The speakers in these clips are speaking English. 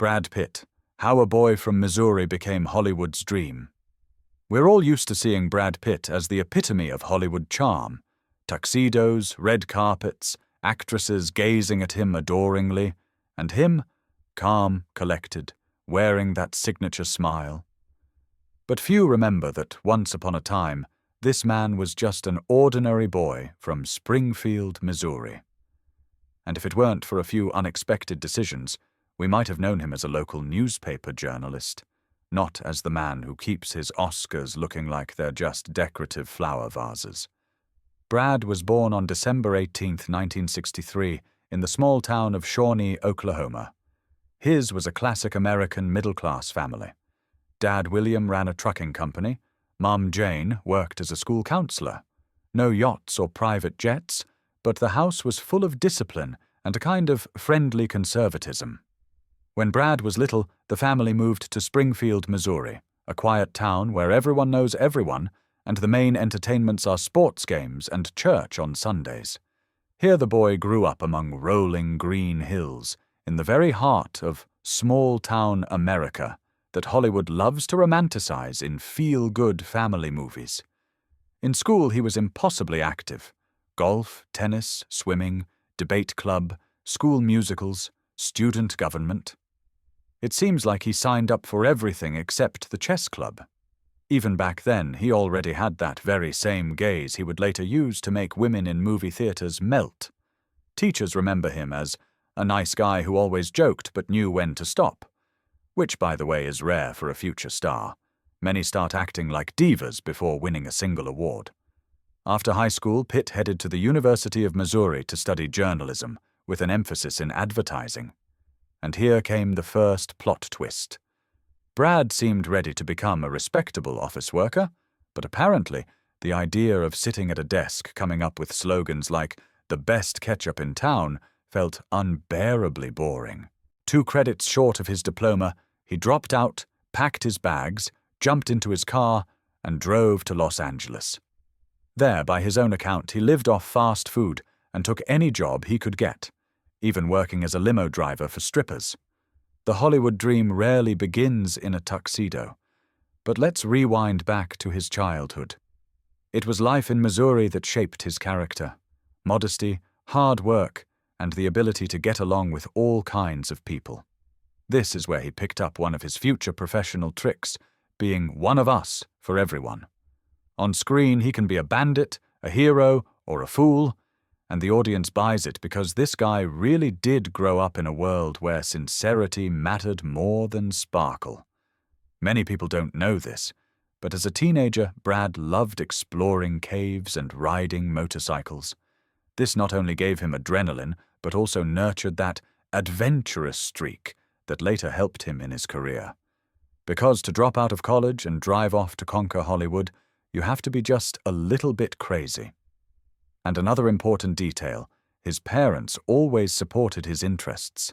Brad Pitt, how a boy from Missouri became Hollywood's dream. We're all used to seeing Brad Pitt as the epitome of Hollywood charm. Tuxedos, red carpets, actresses gazing at him adoringly, and him, calm, collected, wearing that signature smile. But few remember that once upon a time, this man was just an ordinary boy from Springfield, Missouri. And if it weren't for a few unexpected decisions, we might have known him as a local newspaper journalist, not as the man who keeps his Oscars looking like they're just decorative flower vases. Brad was born on December 18, 1963, in the small town of Shawnee, Oklahoma. His was a classic American middle-class family. Dad William ran a trucking company. Mom Jane worked as a school counselor. No yachts or private jets, but the house was full of discipline and a kind of friendly conservatism. When Brad was little, the family moved to Springfield, Missouri, a quiet town where everyone knows everyone, and the main entertainments are sports games and church on Sundays. Here the boy grew up among rolling green hills, in the very heart of small-town America that Hollywood loves to romanticize in feel-good family movies. In school he was impossibly active. Golf, tennis, swimming, debate club, school musicals, student government. It seems like he signed up for everything except the chess club. Even back then, he already had that very same gaze he would later use to make women in movie theaters melt. Teachers remember him as a nice guy who always joked but knew when to stop, which, by the way, is rare for a future star. Many start acting like divas before winning a single award. After high school, Pitt headed to the University of Missouri to study journalism, with an emphasis in advertising. And here came the first plot twist. Brad seemed ready to become a respectable office worker, but apparently the idea of sitting at a desk coming up with slogans like "the best ketchup in town" felt unbearably boring. 2 credits short of his diploma, he dropped out, packed his bags, jumped into his car, and drove to Los Angeles. There, by his own account, he lived off fast food and took any job he could get, even working as a limo driver for strippers. The Hollywood dream rarely begins in a tuxedo. But let's rewind back to his childhood. It was life in Missouri that shaped his character. Modesty, hard work, and the ability to get along with all kinds of people. This is where he picked up one of his future professional tricks, being one of us for everyone. On screen, he can be a bandit, a hero, or a fool, and the audience buys it because this guy really did grow up in a world where sincerity mattered more than sparkle. Many people don't know this, but as a teenager, Brad loved exploring caves and riding motorcycles. This not only gave him adrenaline, but also nurtured that adventurous streak that later helped him in his career. Because to drop out of college and drive off to conquer Hollywood, you have to be just a little bit crazy. And another important detail, his parents always supported his interests.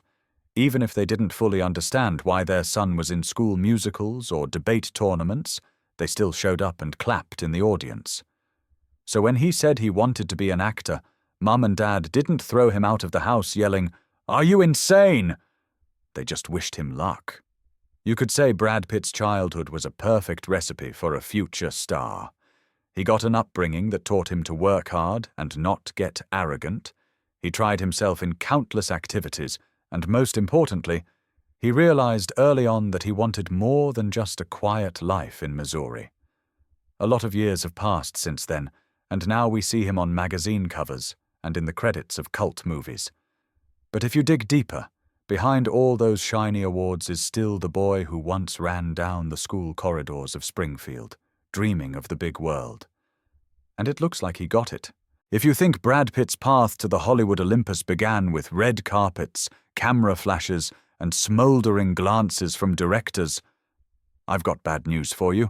Even if they didn't fully understand why their son was in school musicals or debate tournaments, they still showed up and clapped in the audience. So when he said he wanted to be an actor, Mum and Dad didn't throw him out of the house yelling, "Are you insane?" They just wished him luck. You could say Brad Pitt's childhood was a perfect recipe for a future star. He got an upbringing that taught him to work hard and not get arrogant. He tried himself in countless activities, and most importantly, he realized early on that he wanted more than just a quiet life in Missouri. A lot of years have passed since then, and now we see him on magazine covers and in the credits of cult movies. But if you dig deeper, behind all those shiny awards is still the boy who once ran down the school corridors of Springfield, dreaming of the big world. And it looks like he got it. If you think Brad Pitt's path to the Hollywood Olympus began with red carpets, camera flashes, and smoldering glances from directors, I've got bad news for you.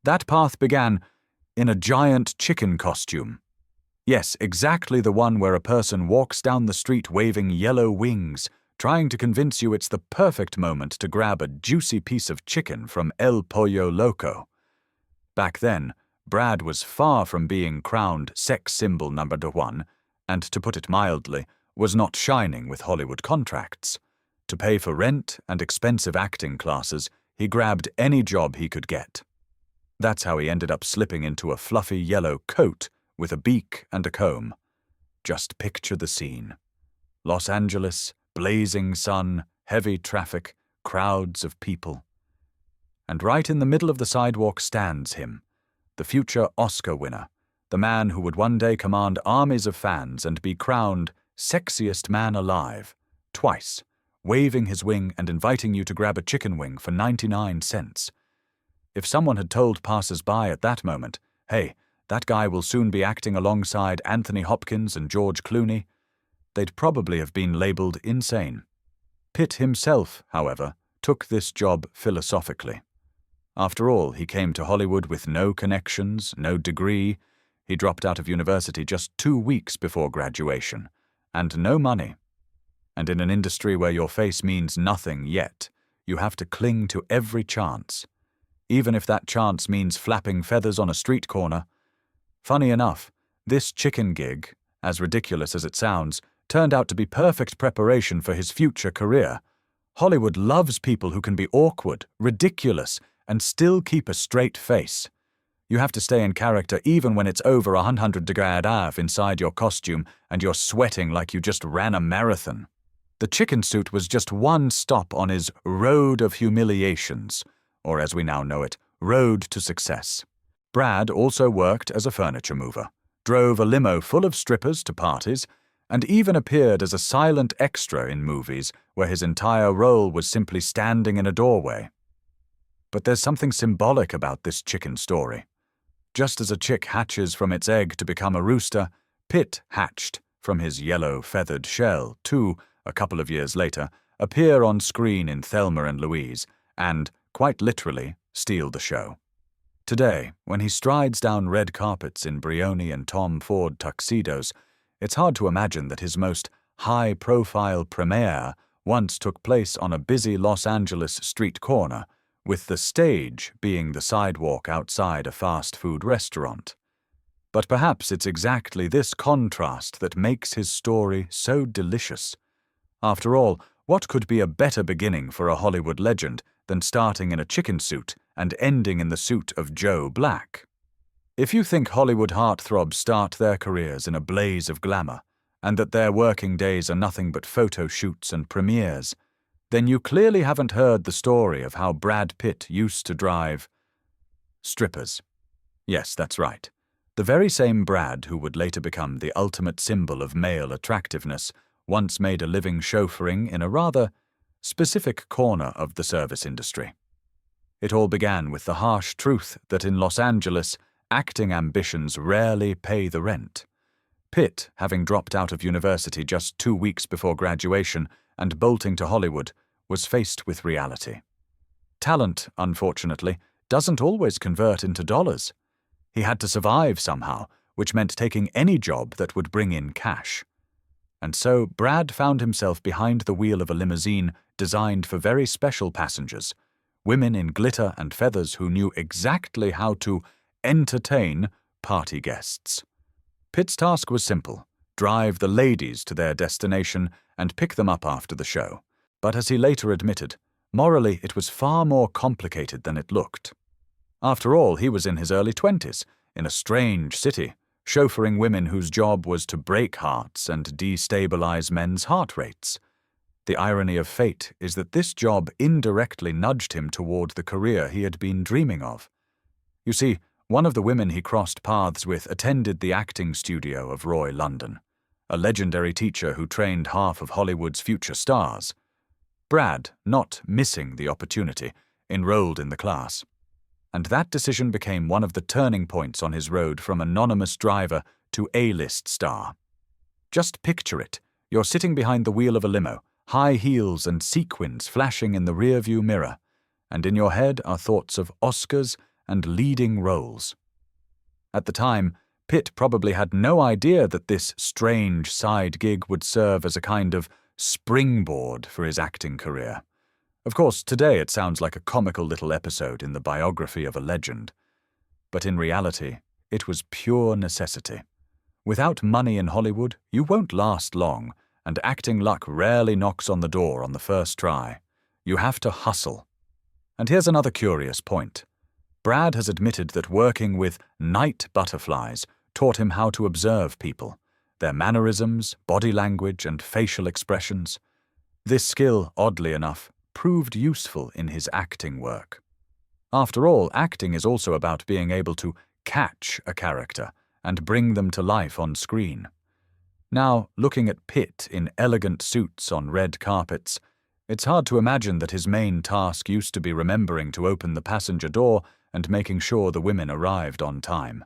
That path began in a giant chicken costume. Yes, exactly the one where a person walks down the street waving yellow wings, trying to convince you it's the perfect moment to grab a juicy piece of chicken from El Pollo Loco. Back then, Brad was far from being crowned sex symbol #1, and to put it mildly, was not shining with Hollywood contracts. To pay for rent and expensive acting classes, he grabbed any job he could get. That's how he ended up slipping into a fluffy yellow coat with a beak and a comb. Just picture the scene. Los Angeles, blazing sun, heavy traffic, crowds of people. And right in the middle of the sidewalk stands him, the future Oscar winner, the man who would one day command armies of fans and be crowned sexiest man alive, twice, waving his wing and inviting you to grab a chicken wing for 99 cents. If someone had told passers-by at that moment, hey, that guy will soon be acting alongside Anthony Hopkins and George Clooney, they'd probably have been labeled insane. Pitt himself, however, took this job philosophically. After all, he came to Hollywood with no connections, no degree. He dropped out of university just 2 weeks before graduation, and no money. And in an industry where your face means nothing yet, you have to cling to every chance, even if that chance means flapping feathers on a street corner. Funny enough, this chicken gig, as ridiculous as it sounds, turned out to be perfect preparation for his future career. Hollywood loves people who can be awkward, ridiculous, and still keep a straight face. You have to stay in character even when it's over 100 degrees inside your costume and you're sweating like you just ran a marathon. The chicken suit was just one stop on his road of humiliations, or as we now know it, road to success. Brad also worked as a furniture mover, drove a limo full of strippers to parties, and even appeared as a silent extra in movies where his entire role was simply standing in a doorway. But there's something symbolic about this chicken story. Just as a chick hatches from its egg to become a rooster, Pitt hatched from his yellow feathered shell to, a couple of years later, appear on screen in Thelma and Louise and, quite literally, steal the show. Today, when he strides down red carpets in Brioni and Tom Ford tuxedos, it's hard to imagine that his most high-profile premiere once took place on a busy Los Angeles street corner, with the stage being the sidewalk outside a fast food restaurant. But perhaps it's exactly this contrast that makes his story so delicious. After all, what could be a better beginning for a Hollywood legend than starting in a chicken suit and ending in the suit of Joe Black? If you think Hollywood heartthrobs start their careers in a blaze of glamour, and that their working days are nothing but photo shoots and premieres, then you clearly haven't heard the story of how Brad Pitt used to drive strippers. Yes, that's right. The very same Brad who would later become the ultimate symbol of male attractiveness once made a living chauffeuring in a rather specific corner of the service industry. It all began with the harsh truth that in Los Angeles, acting ambitions rarely pay the rent. Pitt, having dropped out of university just 2 weeks before graduation and bolting to Hollywood, was faced with reality. Talent, unfortunately, doesn't always convert into dollars. He had to survive somehow, which meant taking any job that would bring in cash. And so Brad found himself behind the wheel of a limousine designed for very special passengers, women in glitter and feathers who knew exactly how to entertain party guests. Pitt's task was simple: drive the ladies to their destination and pick them up after the show. But as he later admitted, morally it was far more complicated than it looked. After all, he was in his early 20s, in a strange city, chauffeuring women whose job was to break hearts and destabilize men's heart rates. The irony of fate is that this job indirectly nudged him toward the career he had been dreaming of. You see, one of the women he crossed paths with attended the acting studio of Roy London, a legendary teacher who trained half of Hollywood's future stars. Brad, not missing the opportunity, enrolled in the class. And that decision became one of the turning points on his road from anonymous driver to A-list star. Just picture it. You're sitting behind the wheel of a limo, high heels and sequins flashing in the rearview mirror, and in your head are thoughts of Oscars and leading roles. At the time, Pitt probably had no idea that this strange side gig would serve as a kind of springboard for his acting career. Of course, today it sounds like a comical little episode in the biography of a legend. But in reality, it was pure necessity. Without money in Hollywood, you won't last long, and acting luck rarely knocks on the door on the first try. You have to hustle. And here's another curious point. Brad has admitted that working with night butterflies taught him how to observe people, their mannerisms, body language, and facial expressions. This skill, oddly enough, proved useful in his acting work. After all, acting is also about being able to catch a character and bring them to life on screen. Now, looking at Pitt in elegant suits on red carpets, it's hard to imagine that his main task used to be remembering to open the passenger door and making sure the women arrived on time.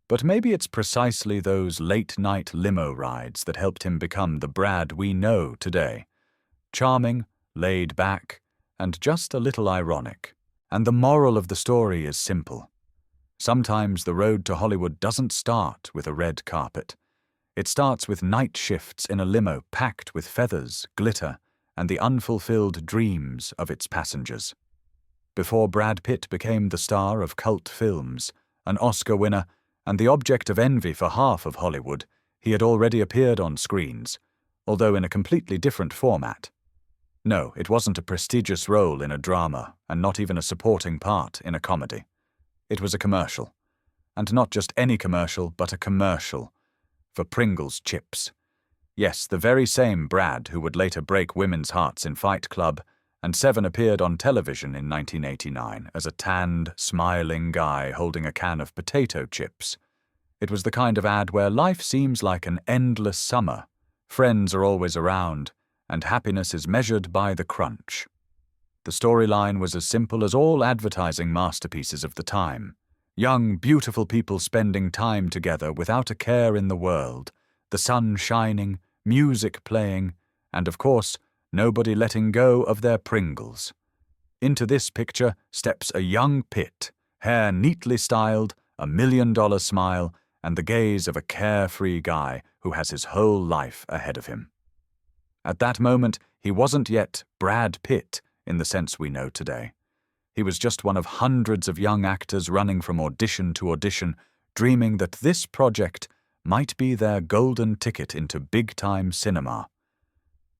But maybe it's precisely those late-night limo rides that helped him become the Brad we know today. Charming, laid back, and just a little ironic. And the moral of the story is simple. Sometimes the road to Hollywood doesn't start with a red carpet. It starts with night shifts in a limo packed with feathers, glitter, and the unfulfilled dreams of its passengers. Before Brad Pitt became the star of cult films, an Oscar winner, and the object of envy for half of Hollywood, he had already appeared on screens, although in a completely different format. No, it wasn't a prestigious role in a drama, and not even a supporting part in a comedy. It was a commercial. And not just any commercial, but a commercial. For Pringles chips. Yes, the very same Brad who would later break women's hearts in Fight Club, and Seven appeared on television in 1989 as a tanned, smiling guy holding a can of potato chips. It was the kind of ad where life seems like an endless summer, friends are always around, and happiness is measured by the crunch. The storyline was as simple as all advertising masterpieces of the time. Young, beautiful people spending time together without a care in the world, the sun shining, music playing, and of course, nobody letting go of their Pringles. Into this picture steps a young Pitt, hair neatly styled, $1 million smile, and the gaze of a carefree guy who has his whole life ahead of him. At that moment, he wasn't yet Brad Pitt in the sense we know today. He was just one of hundreds of young actors running from audition to audition, dreaming that this project might be their golden ticket into big-time cinema.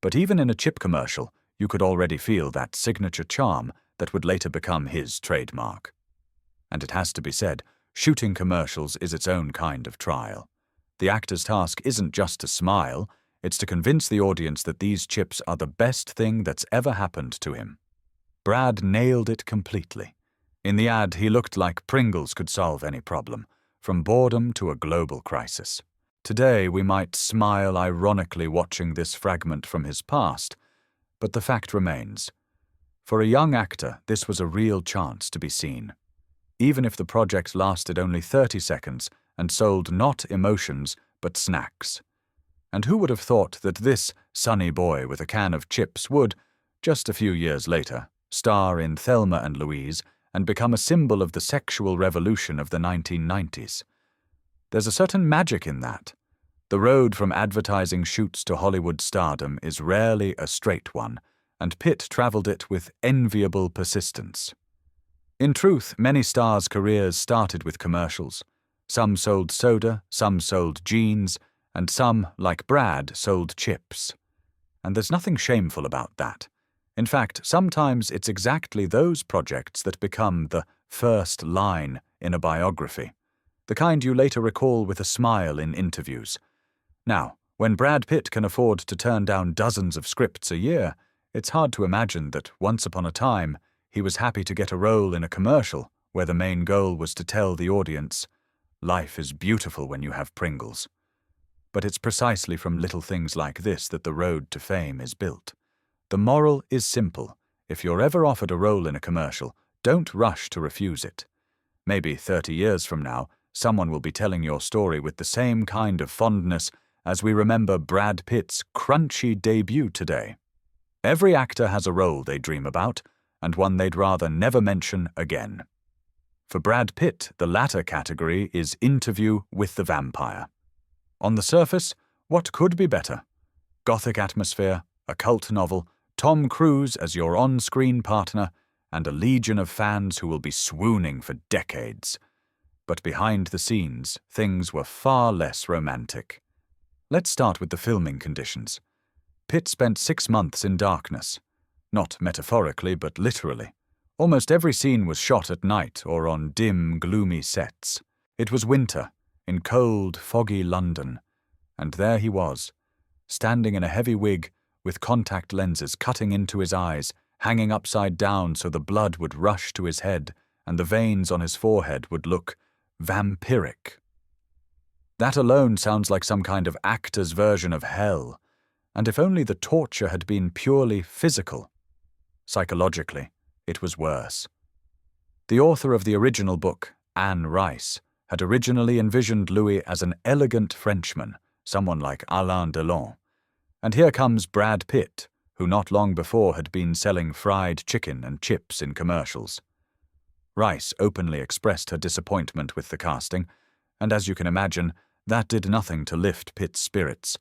But even in a chip commercial, you could already feel that signature charm that would later become his trademark. And it has to be said, shooting commercials is its own kind of trial. The actor's task isn't just to smile, it's to convince the audience that these chips are the best thing that's ever happened to him. Brad nailed it completely. In the ad, he looked like Pringles could solve any problem, from boredom to a global crisis. Today, we might smile ironically watching this fragment from his past, but the fact remains. For a young actor, this was a real chance to be seen. Even if the project lasted only 30 seconds and sold not emotions, but snacks. And who would have thought that this sunny boy with a can of chips would, just a few years later, star in Thelma and Louise and become a symbol of the sexual revolution of the 1990s. There's a certain magic in that. The road from advertising shoots to Hollywood stardom is rarely a straight one, and Pitt traveled it with enviable persistence. In truth, many stars' careers started with commercials. Some sold soda, some sold jeans, and some, like Brad, sold chips. And there's nothing shameful about that. In fact, sometimes it's exactly those projects that become the first line in a biography, the kind you later recall with a smile in interviews. Now, when Brad Pitt can afford to turn down dozens of scripts a year, it's hard to imagine that once upon a time he was happy to get a role in a commercial where the main goal was to tell the audience, life is beautiful when you have Pringles. But it's precisely from little things like this that the road to fame is built. The moral is simple. If you're ever offered a role in a commercial, don't rush to refuse it. Maybe 30 years from now, someone will be telling your story with the same kind of fondness as we remember Brad Pitt's crunchy debut today. Every actor has a role they dream about, and one they'd rather never mention again. For Brad Pitt, the latter category is Interview with the Vampire. On the surface, what could be better? Gothic atmosphere, a cult novel, Tom Cruise as your on-screen partner, and a legion of fans who will be swooning for decades. But behind the scenes, things were far less romantic. Let's start with the filming conditions. Pitt spent 6 months in darkness. Not metaphorically, but literally. Almost every scene was shot at night or on dim, gloomy sets. It was winter, in cold, foggy London. And there he was, standing in a heavy wig, with contact lenses cutting into his eyes, hanging upside down so the blood would rush to his head and the veins on his forehead would look vampiric. That alone sounds like some kind of actor's version of hell, and if only the torture had been purely physical. Psychologically, it was worse. The author of the original book, Anne Rice, had originally envisioned Louis as an elegant Frenchman, someone like Alain Delon. And here comes Brad Pitt, who not long before had been selling fried chicken and chips in commercials. Rice openly expressed her disappointment with the casting, and as you can imagine, that did nothing to lift Pitt's spirits.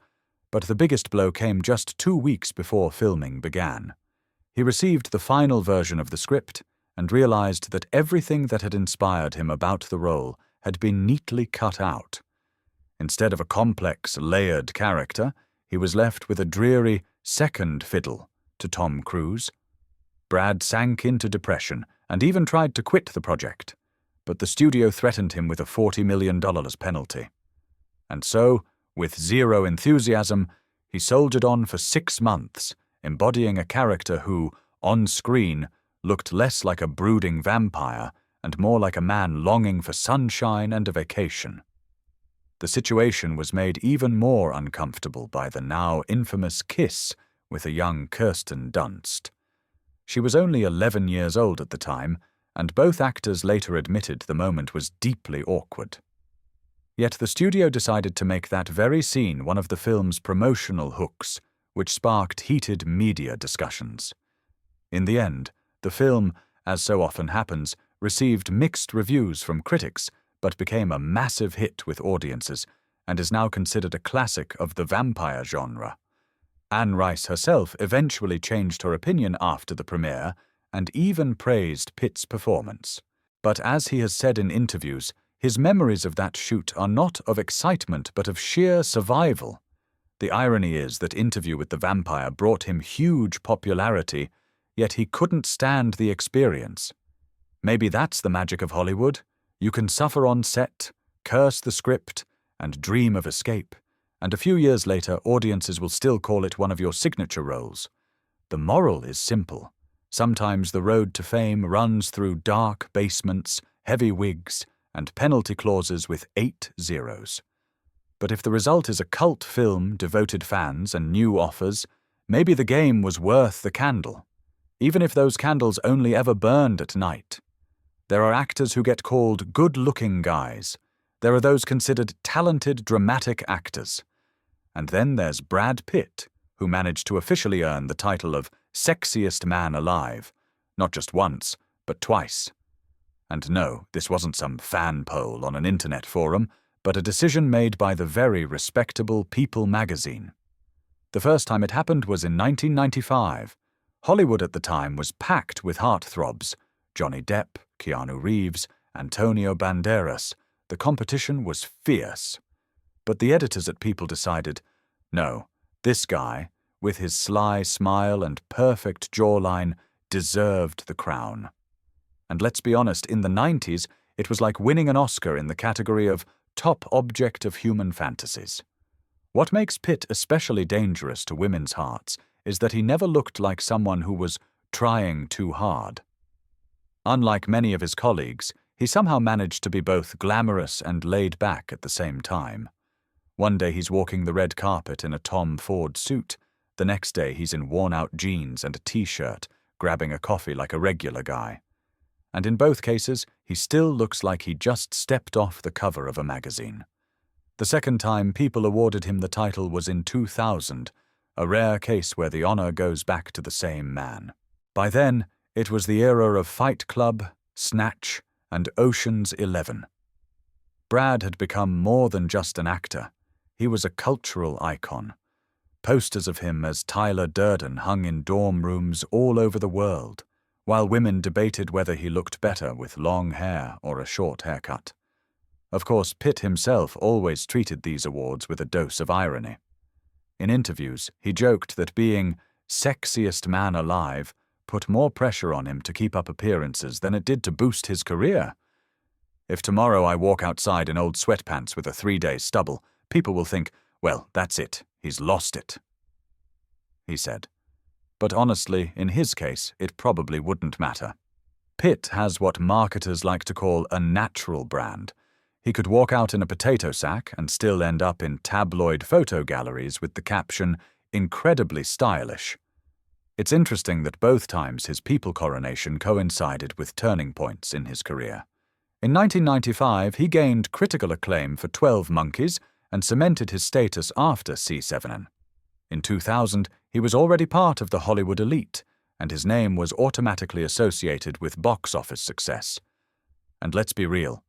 But the biggest blow came just 2 weeks before filming began. He received the final version of the script and realized that everything that had inspired him about the role had been neatly cut out. Instead of a complex, layered character, he was left with a dreary second fiddle to Tom Cruise. Brad sank into depression and even tried to quit the project, but the studio threatened him with a $40 million penalty. And so, with zero enthusiasm, he soldiered on for 6 months, embodying a character who, on screen, looked less like a brooding vampire and more like a man longing for sunshine and a vacation. The situation was made even more uncomfortable by the now infamous kiss with a young Kirsten Dunst. She was only 11 years old at the time, and both actors later admitted the moment was deeply awkward. Yet the studio decided to make that very scene one of the film's promotional hooks, which sparked heated media discussions. In the end, the film, as so often happens, received mixed reviews from critics, but became a massive hit with audiences, and is now considered a classic of the vampire genre. Anne Rice herself eventually changed her opinion after the premiere, and even praised Pitt's performance. But as he has said in interviews, his memories of that shoot are not of excitement but of sheer survival. The irony is that Interview with the Vampire brought him huge popularity, yet he couldn't stand the experience. Maybe that's the magic of Hollywood. You can suffer on set, curse the script, and dream of escape, and a few years later audiences will still call it one of your signature roles. The moral is simple. Sometimes the road to fame runs through dark basements, heavy wigs, and penalty clauses with 8 zeros. But if the result is a cult film, devoted fans, and new offers, maybe the game was worth the candle, even if those candles only ever burned at night. There are actors who get called good-looking guys. There are those considered talented dramatic actors. And then there's Brad Pitt, who managed to officially earn the title of sexiest man alive, not just once, but twice. And no, this wasn't some fan poll on an internet forum, but a decision made by the very respectable People magazine. The first time it happened was in 1995. Hollywood at the time was packed with heartthrobs. Johnny Depp, Keanu Reeves, Antonio Banderas. The competition was fierce. But the editors at People decided, no, this guy, with his sly smile and perfect jawline, deserved the crown. And let's be honest, in the 90s, it was like winning an Oscar in the category of top object of human fantasies. What makes Pitt especially dangerous to women's hearts is that he never looked like someone who was trying too hard. Unlike many of his colleagues, he somehow managed to be both glamorous and laid back at the same time. One day he's walking the red carpet in a Tom Ford suit. The next day he's in worn-out jeans and a t-shirt, grabbing a coffee like a regular guy. And in both cases, he still looks like he just stepped off the cover of a magazine. The second time People awarded him the title was in 2000, a rare case where the honor goes back to the same man. By then, it was the era of Fight Club, Snatch, and Ocean's 11. Brad had become more than just an actor. He was a cultural icon. Posters of him as Tyler Durden hung in dorm rooms all over the world, while women debated whether he looked better with long hair or a short haircut. Of course, Pitt himself always treated these awards with a dose of irony. In interviews, he joked that being sexiest man alive put more pressure on him to keep up appearances than it did to boost his career. If tomorrow I walk outside in old sweatpants with a 3-day stubble, people will think, well, that's it, he's lost it, he said. But honestly, in his case, it probably wouldn't matter. Pitt has what marketers like to call a natural brand. He could walk out in a potato sack and still end up in tabloid photo galleries with the caption, "incredibly stylish." It's interesting that both times his People coronation coincided with turning points in his career. In 1995, he gained critical acclaim for 12 Monkeys and cemented his status after C7N. In 2000, he was already part of the Hollywood elite, and his name was automatically associated with box office success. And let's be real,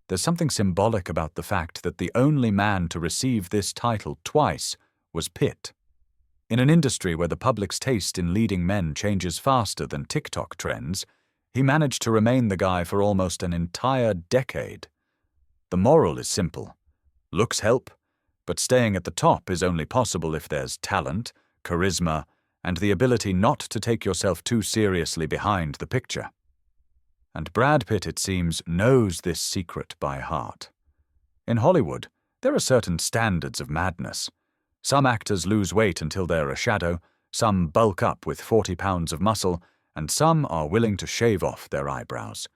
there's something symbolic about the fact that the only man to receive this title twice was Pitt. In an industry where the public's taste in leading men changes faster than TikTok trends, he managed to remain the guy for almost an entire decade. The moral is simple. Looks help, but staying at the top is only possible if there's talent, charisma, and the ability not to take yourself too seriously behind the picture. And Brad Pitt, it seems, knows this secret by heart. In Hollywood, there are certain standards of madness. Some actors lose weight until they're a shadow, some bulk up with 40 pounds of muscle, and some are willing to shave off their eyebrows.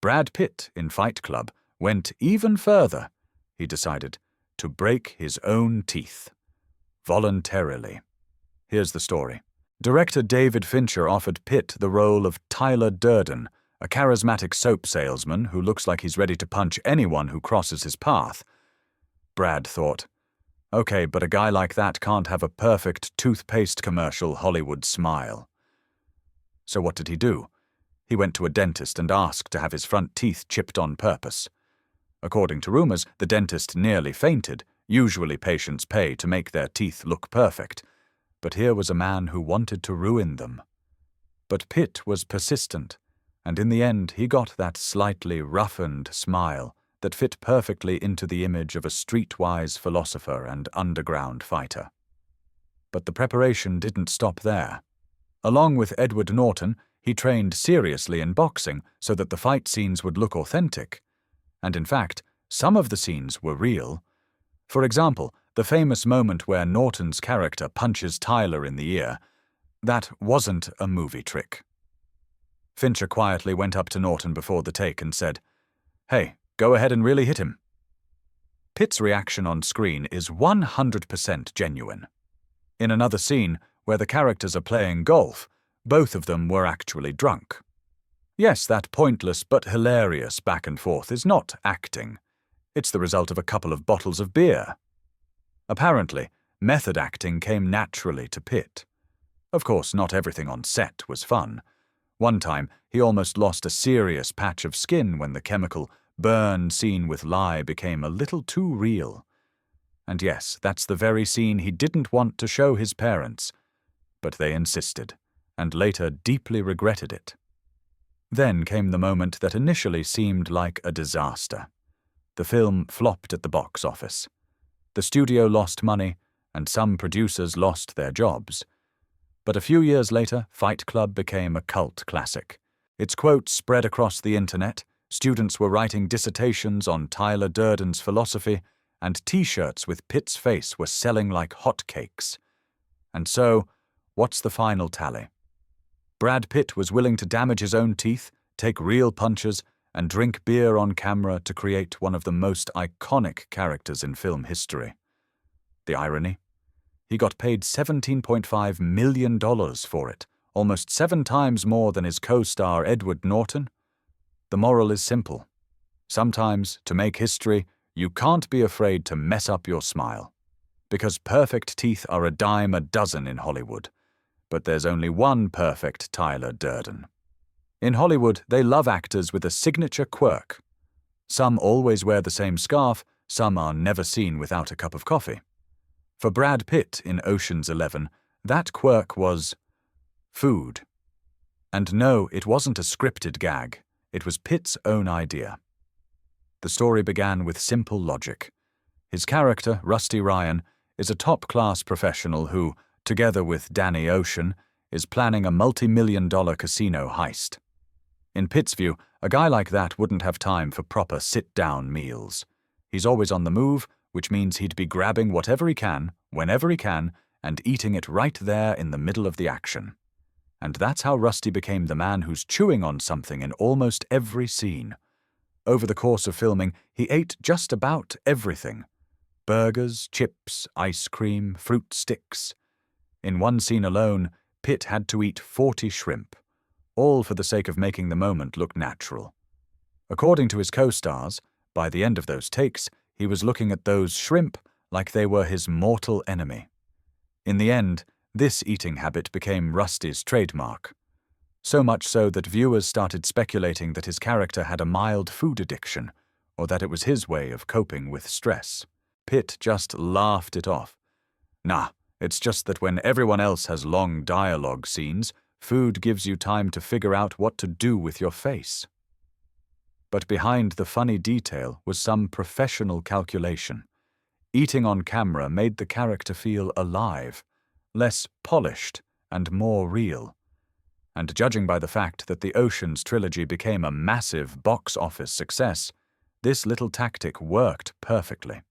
Brad Pitt, in Fight Club, went even further. He decided to break his own teeth. Voluntarily. Here's the story. Director David Fincher offered Pitt the role of Tyler Durden, a charismatic soap salesman who looks like he's ready to punch anyone who crosses his path. Brad thought, okay, but a guy like that can't have a perfect toothpaste commercial Hollywood smile. So what did he do? He went to a dentist and asked to have his front teeth chipped on purpose. According to rumors, the dentist nearly fainted. Usually patients pay to make their teeth look perfect. But here was a man who wanted to ruin them. But Pitt was persistent, and in the end he got that slightly roughened smile that fit perfectly into the image of a streetwise philosopher and underground fighter. But the preparation didn't stop there. Along with Edward Norton, he trained seriously in boxing so that the fight scenes would look authentic. And in fact, some of the scenes were real. For example, the famous moment where Norton's character punches Tyler in the ear, that wasn't a movie trick. Fincher quietly went up to Norton before the take and said, "Hey, go ahead and really hit him." Pitt's reaction on screen is 100% genuine. In another scene, where the characters are playing golf, both of them were actually drunk. Yes, that pointless but hilarious back and forth is not acting. It's the result of a couple of bottles of beer. Apparently, method acting came naturally to Pitt. Of course, not everything on set was fun. One time, he almost lost a serious patch of skin when the chemical burn scene with lye became a little too real. And yes, that's the very scene he didn't want to show his parents. But they insisted, and later deeply regretted it. Then came the moment that initially seemed like a disaster. The film flopped at the box office. The studio lost money, and some producers lost their jobs. But a few years later, Fight Club became a cult classic. Its quotes spread across the internet, students were writing dissertations on Tyler Durden's philosophy, and T-shirts with Pitt's face were selling like hotcakes. And so, what's the final tally? Brad Pitt was willing to damage his own teeth, take real punches, and drink beer on camera to create one of the most iconic characters in film history. The irony? He got paid $17.5 million for it, almost 7 times more than his co-star Edward Norton. The moral is simple. Sometimes, to make history, you can't be afraid to mess up your smile. Because perfect teeth are a dime a dozen in Hollywood. But there's only one perfect Tyler Durden. In Hollywood, they love actors with a signature quirk. Some always wear the same scarf, some are never seen without a cup of coffee. For Brad Pitt in Ocean's 11, that quirk was food. And no, it wasn't a scripted gag. It was Pitt's own idea. The story began with simple logic. His character, Rusty Ryan, is a top-class professional who, together with Danny Ocean, is planning a multi-million-dollar casino heist. In Pitt's view, a guy like that wouldn't have time for proper sit-down meals. He's always on the move, which means he'd be grabbing whatever he can, whenever he can, and eating it right there in the middle of the action. And that's how Rusty became the man who's chewing on something in almost every scene. Over the course of filming, he ate just about everything. Burgers, chips, ice cream, fruit sticks. In one scene alone, Pitt had to eat 40 shrimp, all for the sake of making the moment look natural. According to his co-stars, by the end of those takes, he was looking at those shrimp like they were his mortal enemy. In the end, this eating habit became Rusty's trademark. So much so that viewers started speculating that his character had a mild food addiction, or that it was his way of coping with stress. Pitt just laughed it off. Nah, it's just that when everyone else has long dialogue scenes, food gives you time to figure out what to do with your face. But behind the funny detail was some professional calculation. Eating on camera made the character feel alive, less polished and more real. And judging by the fact that the Ocean's trilogy became a massive box office success, this little tactic worked perfectly.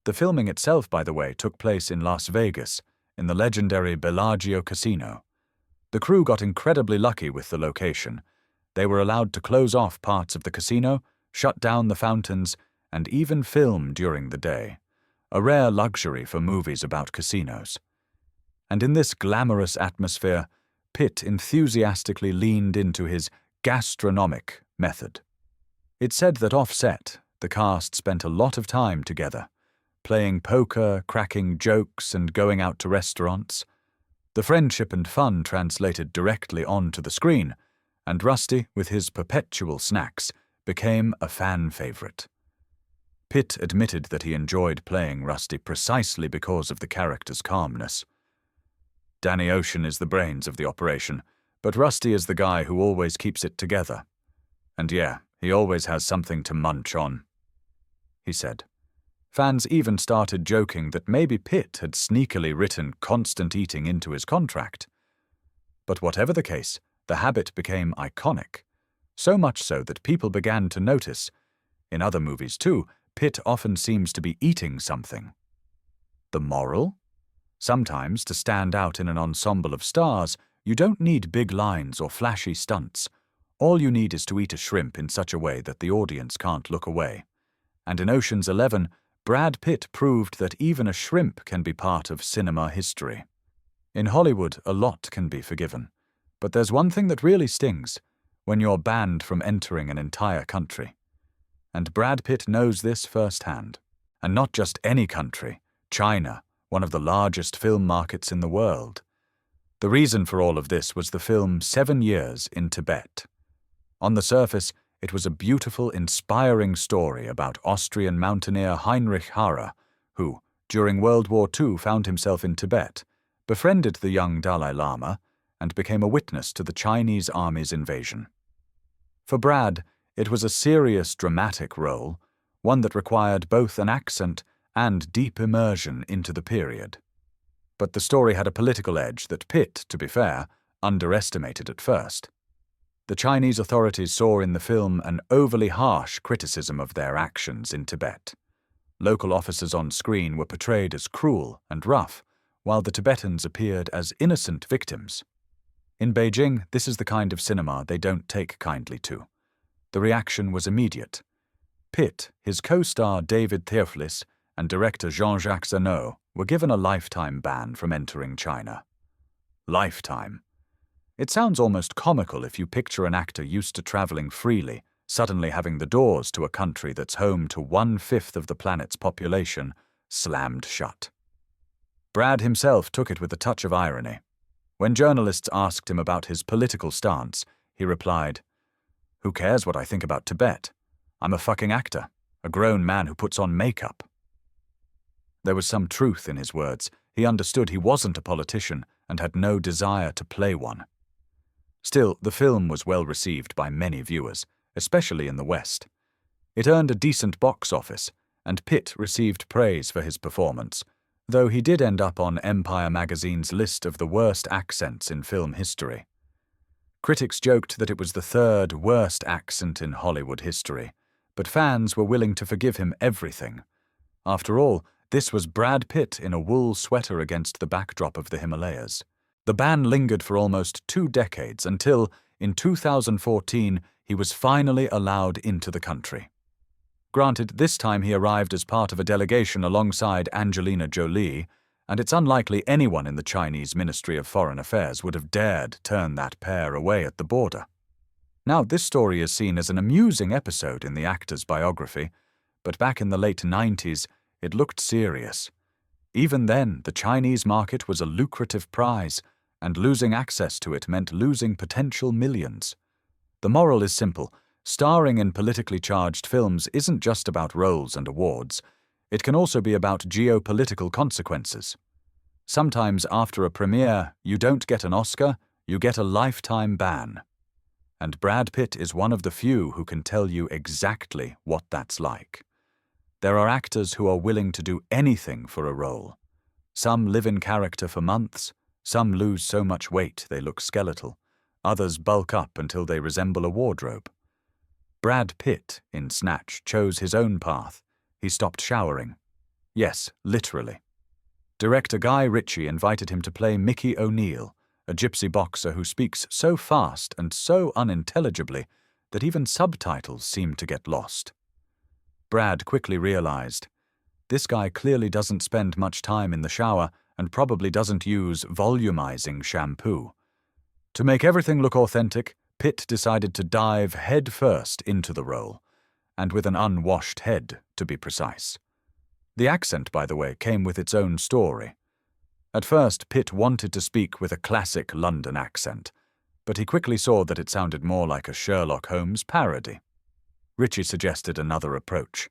The filming itself, by the way, took place in Las Vegas, in the legendary Bellagio Casino. The crew got incredibly lucky with the location. They were allowed to close off parts of the casino, shut down the fountains, and even film during the day, a rare luxury for movies about casinos. And in this glamorous atmosphere, Pitt enthusiastically leaned into his gastronomic method. It's said that off-set, the cast spent a lot of time together, playing poker, cracking jokes, and going out to restaurants. The friendship and fun translated directly onto the screen, and Rusty, with his perpetual snacks, became a fan favorite. Pitt admitted that he enjoyed playing Rusty precisely because of the character's calmness. Danny Ocean is the brains of the operation, but Rusty is the guy who always keeps it together. And yeah, he always has something to munch on, he said. Fans even started joking that maybe Pitt had sneakily written constant eating into his contract. But whatever the case, the habit became iconic, so much so that people began to notice. In other movies too, Pitt often seems to be eating something. The moral? Sometimes, to stand out in an ensemble of stars, you don't need big lines or flashy stunts. All you need is to eat a shrimp in such a way that the audience can't look away. And in Ocean's 11, Brad Pitt proved that even a shrimp can be part of cinema history. In Hollywood, a lot can be forgiven. But there's one thing that really stings: when you're banned from entering an entire country. And Brad Pitt knows this firsthand. And not just any country, China, one of the largest film markets in the world. The reason for all of this was the film 7 Years in Tibet. On the surface, it was a beautiful, inspiring story about Austrian mountaineer Heinrich Harrer, who, during World War II, found himself in Tibet, befriended the young Dalai Lama, and became a witness to the Chinese army's invasion. For Brad, it was a serious, dramatic role, one that required both an accent and deep immersion into the period. But the story had a political edge that Pitt, to be fair, underestimated at first. The Chinese authorities saw in the film an overly harsh criticism of their actions in Tibet. Local officers on screen were portrayed as cruel and rough, while the Tibetans appeared as innocent victims. In Beijing, this is the kind of cinema they don't take kindly to. The reaction was immediate. Pitt, his co-star David Theophilus, and director Jean-Jacques Zeno were given a lifetime ban from entering China. Lifetime. It sounds almost comical if you picture an actor used to traveling freely, suddenly having the doors to a country that's home to 1/5 of the planet's population slammed shut. Brad himself took it with a touch of irony. When journalists asked him about his political stance, he replied, "Who cares what I think about Tibet? I'm a fucking actor, a grown man who puts on makeup." There was some truth in his words. He understood he wasn't a politician and had no desire to play one. Still, the film was well received by many viewers, especially in the West. It earned a decent box office, and Pitt received praise for his performance, though he did end up on Empire magazine's list of the worst accents in film history. Critics joked that it was the third worst accent in Hollywood history, but fans were willing to forgive him everything. After all, this was Brad Pitt in a wool sweater against the backdrop of the Himalayas. The ban lingered for almost 2 decades until, in 2014, he was finally allowed into the country. Granted, this time he arrived as part of a delegation alongside Angelina Jolie, and it's unlikely anyone in the Chinese Ministry of Foreign Affairs would have dared turn that pair away at the border. Now, this story is seen as an amusing episode in the actor's biography, but back in the late 90s, it looked serious. Even then, the Chinese market was a lucrative prize, and losing access to it meant losing potential millions. The moral is simple. Starring in politically charged films isn't just about roles and awards. It can also be about geopolitical consequences. Sometimes after a premiere, you don't get an Oscar, you get a lifetime ban. And Brad Pitt is one of the few who can tell you exactly what that's like. There are actors who are willing to do anything for a role. Some live in character for months, some lose so much weight they look skeletal, others bulk up until they resemble a wardrobe. Brad Pitt, in Snatch, chose his own path. He stopped showering. Yes, literally. Director Guy Ritchie invited him to play Mickey O'Neill, a gypsy boxer who speaks so fast and so unintelligibly that even subtitles seem to get lost. Brad quickly realized, this guy clearly doesn't spend much time in the shower and probably doesn't use volumizing shampoo. To make everything look authentic, Pitt decided to dive head-first into the role, and with an unwashed head, to be precise. The accent, by the way, came with its own story. At first, Pitt wanted to speak with a classic London accent, but he quickly saw that it sounded more like a Sherlock Holmes parody. Ritchie suggested another approach.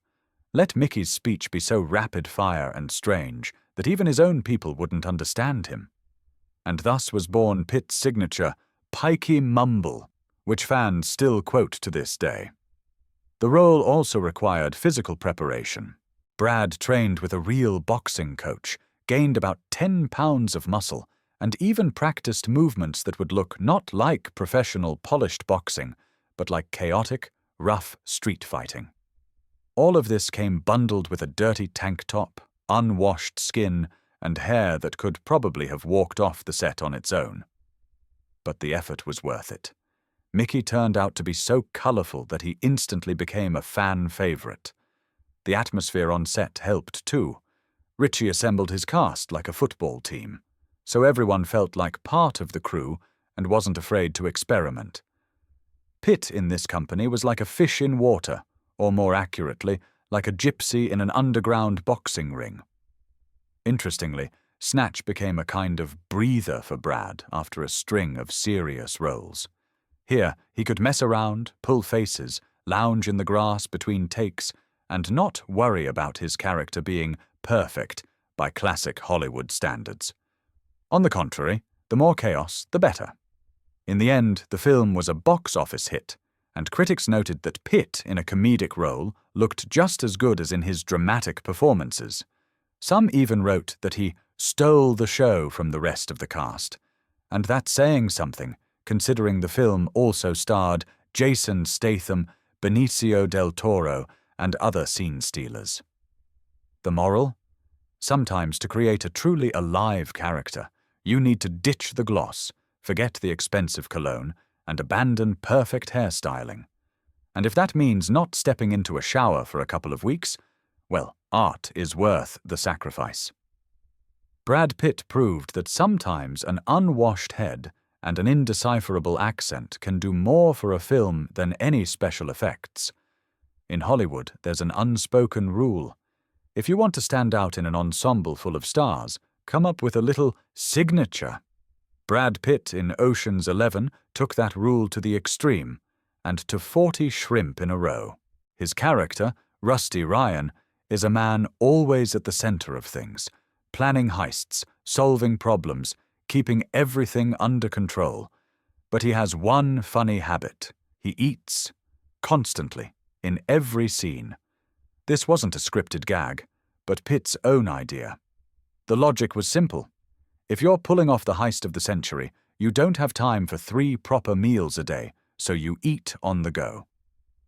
Let Mickey's speech be so rapid-fire and strange that even his own people wouldn't understand him. And thus was born Pitt's signature, pikey mumble, which fans still quote to this day. The role also required physical preparation. Brad trained with a real boxing coach, gained about 10 pounds of muscle, and even practiced movements that would look not like professional polished boxing, but like chaotic, rough street fighting. All of this came bundled with a dirty tank top, unwashed skin, and hair that could probably have walked off the set on its own. But the effort was worth it. Mickey turned out to be so colorful that he instantly became a fan favorite. The atmosphere on set helped too. Ritchie assembled his cast like a football team, so everyone felt like part of the crew and wasn't afraid to experiment. Pitt in this company was like a fish in water, or more accurately, like a gypsy in an underground boxing ring. Interestingly, Snatch became a kind of breather for Brad after a string of serious roles. Here, he could mess around, pull faces, lounge in the grass between takes, and not worry about his character being perfect by classic Hollywood standards. On the contrary, the more chaos, the better. In the end, the film was a box office hit, and critics noted that Pitt, in a comedic role, looked just as good as in his dramatic performances. Some even wrote that he stole the show from the rest of the cast, and that's saying something, considering the film also starred Jason Statham, Benicio del Toro, and other scene stealers. The moral? Sometimes to create a truly alive character, you need to ditch the gloss, forget the expensive cologne, and abandon perfect hairstyling. And if that means not stepping into a shower for a couple of weeks, well, art is worth the sacrifice. Brad Pitt proved that sometimes an unwashed head and an indecipherable accent can do more for a film than any special effects. In Hollywood, there's an unspoken rule. If you want to stand out in an ensemble full of stars, come up with a little signature. Brad Pitt in Ocean's 11 took that rule to the extreme, and to 40 shrimp in a row. His character, Rusty Ryan, is a man always at the center of things, planning heists, solving problems, keeping everything under control. But he has one funny habit. He eats. Constantly. in every scene. This wasn't a scripted gag, but Pitt's own idea. The logic was simple. If you're pulling off the heist of the century, you don't have time for 3 proper meals a day, so you eat on the go.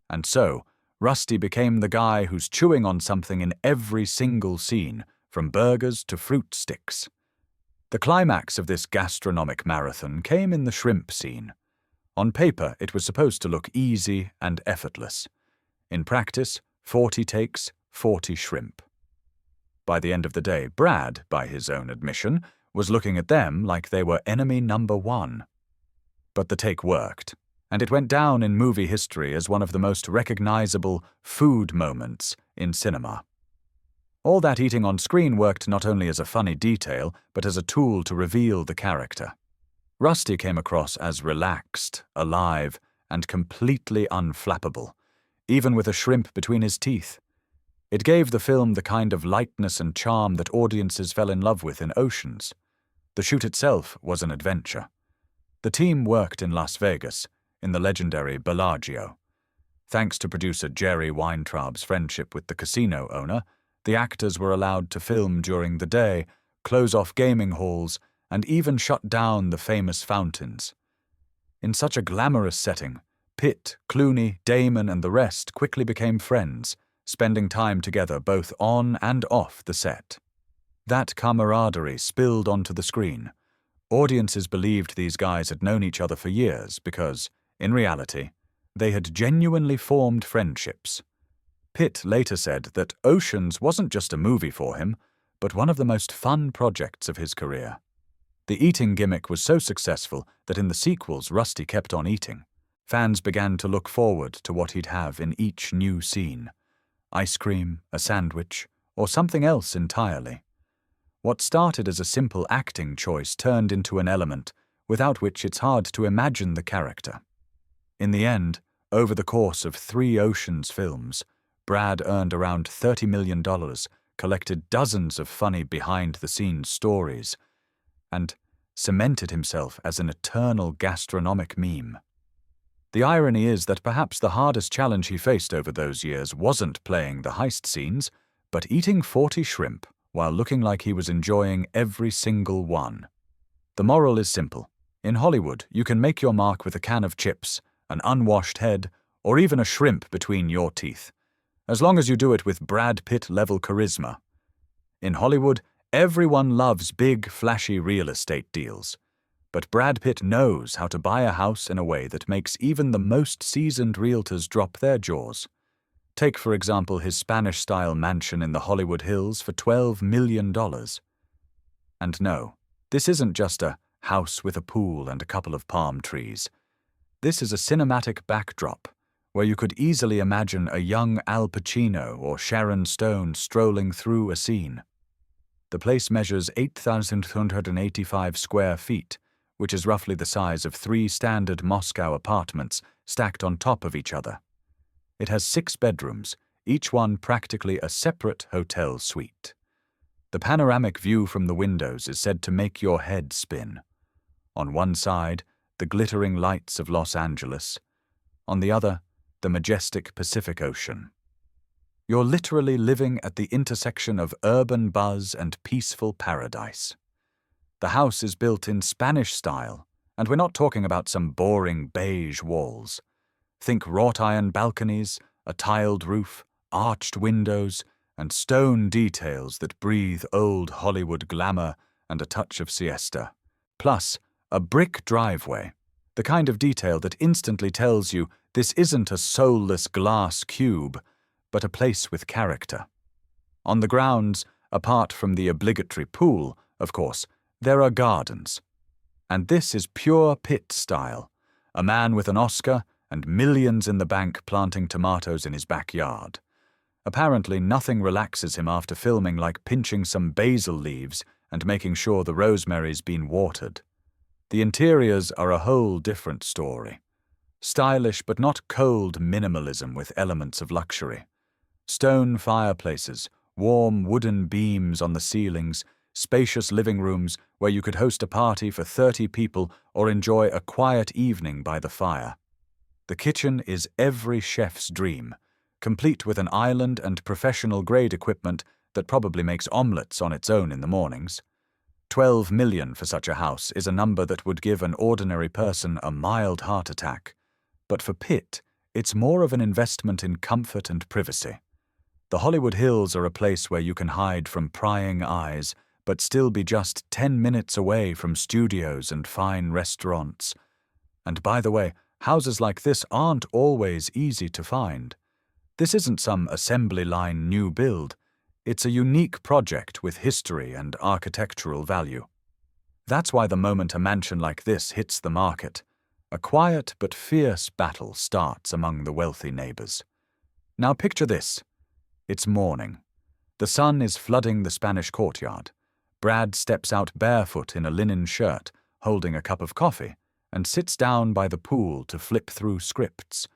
And so, Rusty became the guy who's chewing on something in every single scene, from burgers to fruit sticks. The climax of this gastronomic marathon came in the shrimp scene. On paper, it was supposed to look easy and effortless. In practice, 40 takes, 40 shrimp. By the end of the day, Brad, by his own admission, was looking at them like they were enemy number 1. But the take worked, and it went down in movie history as one of the most recognizable food moments in cinema. All that eating on screen worked not only as a funny detail, but as a tool to reveal the character. Rusty came across as relaxed, alive, and completely unflappable, even with a shrimp between his teeth. It gave the film the kind of lightness and charm that audiences fell in love with in Oceans. The shoot itself was an adventure. The team worked in Las Vegas, in the legendary Bellagio. Thanks to producer Jerry Weintraub's friendship with the casino owner, the actors were allowed to film during the day, close off gaming halls, and even shut down the famous fountains. In such a glamorous setting, Pitt, Clooney, Damon, and the rest quickly became friends, spending time together both on and off the set. That camaraderie spilled onto the screen. Audiences believed these guys had known each other for years because, in reality, they had genuinely formed friendships. Pitt later said that Oceans wasn't just a movie for him, but one of the most fun projects of his career. The eating gimmick was so successful that in the sequels Rusty kept on eating. Fans began to look forward to what he'd have in each new scene. Ice cream, a sandwich, or something else entirely. What started as a simple acting choice turned into an element without which it's hard to imagine the character. In the end, over the course of 3 Oceans films, Brad earned around $30 million, collected dozens of funny behind-the-scenes stories, and cemented himself as an eternal gastronomic meme. The irony is that perhaps the hardest challenge he faced over those years wasn't playing the heist scenes, but eating 40 shrimp while looking like he was enjoying every single one. The moral is simple. In Hollywood, you can make your mark with a can of chips, an unwashed head, or even a shrimp between your teeth, as long as you do it with Brad Pitt-level charisma. In Hollywood, everyone loves big, flashy real estate deals. But Brad Pitt knows how to buy a house in a way that makes even the most seasoned realtors drop their jaws. Take, for example, his Spanish-style mansion in the Hollywood Hills for $12 million. And no, this isn't just a house with a pool and a couple of palm trees. This is a cinematic backdrop where you could easily imagine a young Al Pacino or Sharon Stone strolling through a scene. The place measures 8,285 square feet, which is roughly the size of 3 standard Moscow apartments stacked on top of each other. It has 6 bedrooms, each one practically a separate hotel suite. The panoramic view from the windows is said to make your head spin. On one side, the glittering lights of Los Angeles. On the other, the majestic Pacific Ocean. You're literally living at the intersection of urban buzz and peaceful paradise. The house is built in Spanish style, and we're not talking about some boring beige walls. Think wrought iron balconies, a tiled roof, arched windows, and stone details that breathe old Hollywood glamour and a touch of siesta. Plus, a brick driveway, the kind of detail that instantly tells you this isn't a soulless glass cube, but a place with character. On the grounds, apart from the obligatory pool, of course, there are gardens. And this is pure Pitt style, a man with an Oscar and millions in the bank planting tomatoes in his backyard. Apparently nothing relaxes him after filming like pinching some basil leaves and making sure the rosemary's been watered. The interiors are a whole different story. Stylish but not cold minimalism with elements of luxury. Stone fireplaces, warm wooden beams on the ceilings, spacious living rooms where you could host a party for 30 people or enjoy a quiet evening by the fire. The kitchen is every chef's dream, complete with an island and professional-grade equipment that probably makes omelets on its own in the mornings. 12 million for such a house is a number that would give an ordinary person a mild heart attack. But for Pitt, it's more of an investment in comfort and privacy. The Hollywood Hills are a place where you can hide from prying eyes, but still be just 10 minutes away from studios and fine restaurants. And by the way, houses like this aren't always easy to find. This isn't some assembly line new build. It's a unique project with history and architectural value. That's why the moment a mansion like this hits the market, a quiet but fierce battle starts among the wealthy neighbors. Now picture this. It's morning. The sun is flooding the Spanish courtyard. Brad steps out barefoot in a linen shirt, holding a cup of coffee, and sits down by the pool to flip through scripts.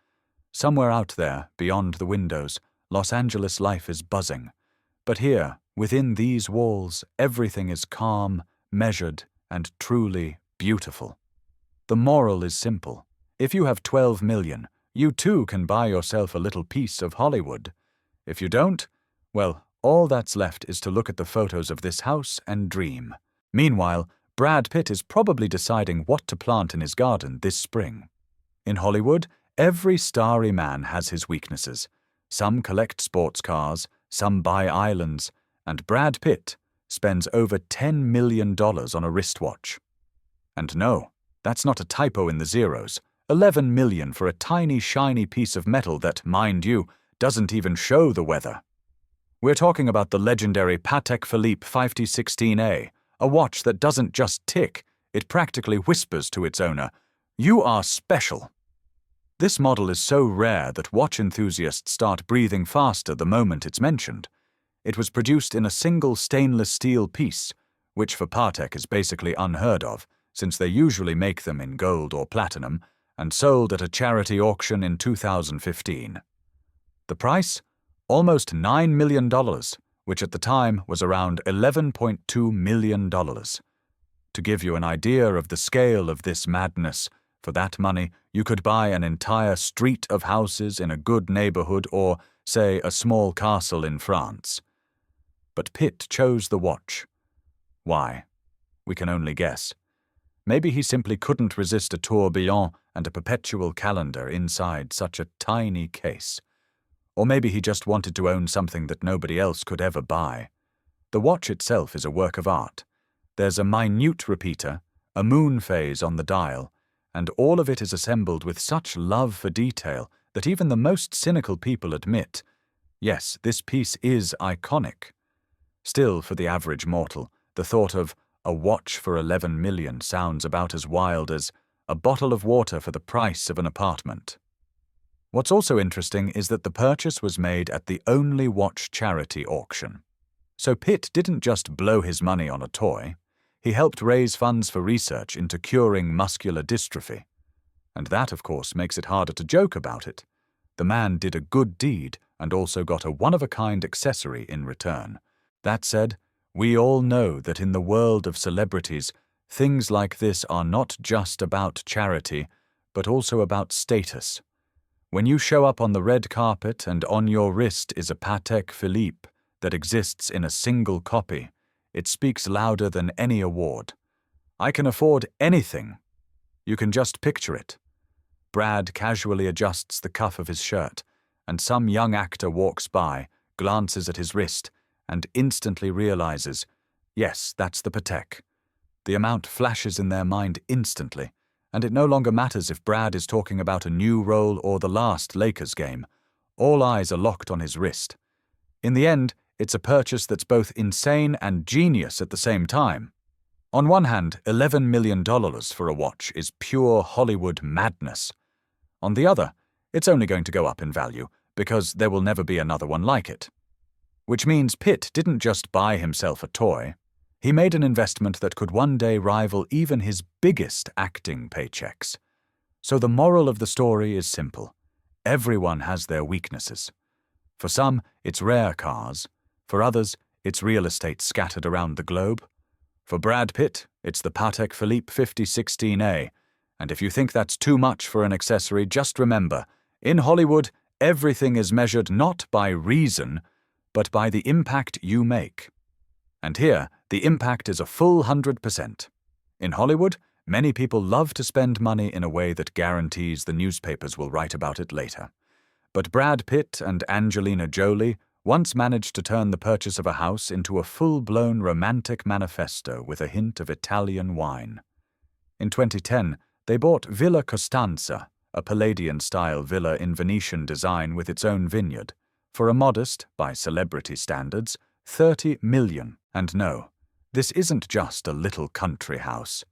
Somewhere out there, beyond the windows, Los Angeles life is buzzing. But here, within these walls, everything is calm, measured, and truly beautiful. The moral is simple. If you have 12 million, you too can buy yourself a little piece of Hollywood. If you don't, well, all that's left is to look at the photos of this house and dream. Meanwhile, Brad Pitt is probably deciding what to plant in his garden this spring. In Hollywood, every starry man has his weaknesses. Some collect sports cars, some buy islands, and Brad Pitt spends over $10 million on a wristwatch. And no, that's not a typo in the zeros. 11 million for a tiny, shiny piece of metal that, mind you, doesn't even show the weather. We're talking about the legendary Patek Philippe 5016A, a watch that doesn't just tick, it practically whispers to its owner, "You are special." This model is so rare that watch enthusiasts start breathing faster the moment it's mentioned. It was produced in a single stainless steel piece, which for Patek is basically unheard of, since they usually make them in gold or platinum, and sold at a charity auction in 2015. The price? Almost $9 million, which at the time was around $11.2 million. To give you an idea of the scale of this madness, for that money you could buy an entire street of houses in a good neighborhood or, say, a small castle in France. But Pitt chose the watch. Why? We can only guess. Maybe he simply couldn't resist a tourbillon and a perpetual calendar inside such a tiny case. Or maybe he just wanted to own something that nobody else could ever buy. The watch itself is a work of art. There's a minute repeater, a moon phase on the dial, and all of it is assembled with such love for detail that even the most cynical people admit, yes, this piece is iconic. Still, for the average mortal, the thought of a watch for 11 million sounds about as wild as a bottle of water for the price of an apartment. What's also interesting is that the purchase was made at the only watch charity auction. So Pitt didn't just blow his money on a toy, he helped raise funds for research into curing muscular dystrophy. And that, of course, makes it harder to joke about it. The man did a good deed and also got a one-of-a-kind accessory in return. That said, we all know that in the world of celebrities, things like this are not just about charity, but also about status. When you show up on the red carpet and on your wrist is a Patek Philippe that exists in a single copy, it speaks louder than any award. I can afford anything. You can just picture it. Brad casually adjusts the cuff of his shirt, and some young actor walks by, glances at his wrist, and instantly realizes, yes, that's the Patek. The amount flashes in their mind instantly, and it no longer matters if Brad is talking about a new role or the last Lakers game. All eyes are locked on his wrist. In the end, it's a purchase that's both insane and genius at the same time. On one hand, $11 million for a watch is pure Hollywood madness. On the other, it's only going to go up in value, because there will never be another one like it. Which means Pitt didn't just buy himself a toy. He made an investment that could one day rival even his biggest acting paychecks. So the moral of the story is simple. Everyone has their weaknesses. For some, it's rare cars. For others, it's real estate scattered around the globe. For Brad Pitt, it's the Patek Philippe 5016A. And if you think that's too much for an accessory, just remember, in Hollywood, Everything is measured not by reason, but by the impact you make. And here, the impact is a full 100%. In Hollywood, many people love to spend money in a way that guarantees the newspapers will write about it later. But Brad Pitt and Angelina Jolie once managed to turn the purchase of a house into a full-blown romantic manifesto with a hint of Italian wine. In 2010, they bought Villa Costanza, a Palladian-style villa in Venetian design with its own vineyard, for a modest, by celebrity standards, $30 million. And no, this isn't just a little country house.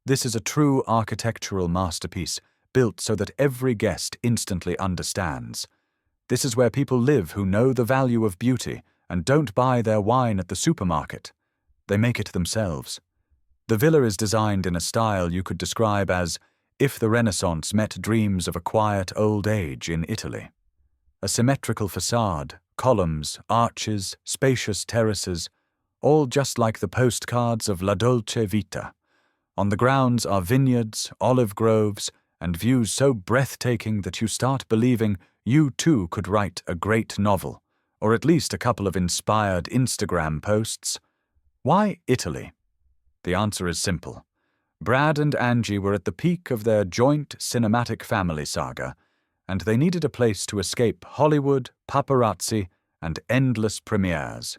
This is a true architectural masterpiece, built so that every guest instantly understands. This is where people live who know the value of beauty and don't buy their wine at the supermarket. They make it themselves. The villa is designed in a style you could describe as if the Renaissance met dreams of a quiet old age in Italy. A symmetrical facade, columns, arches, spacious terraces, all just like the postcards of La Dolce Vita. On the grounds are vineyards, olive groves, and views so breathtaking that you start believing you too could write a great novel, or at least a couple of inspired Instagram posts. Why Italy? The answer is simple. Brad and Angie were at the peak of their joint cinematic family saga, and they needed a place to escape Hollywood, paparazzi, and endless premieres.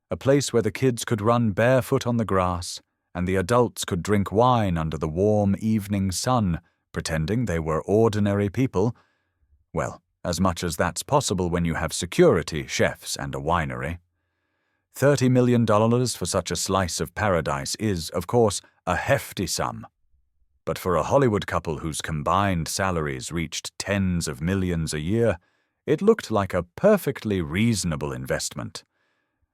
A place where the kids could run barefoot on the grass, and the adults could drink wine under the warm evening sun, pretending they were ordinary people. Well, as much as that's possible when you have security, chefs, and a winery. $30 million for such a slice of paradise is, of course, a hefty sum. But for a Hollywood couple whose combined salaries reached tens of millions a year, it looked like a perfectly reasonable investment.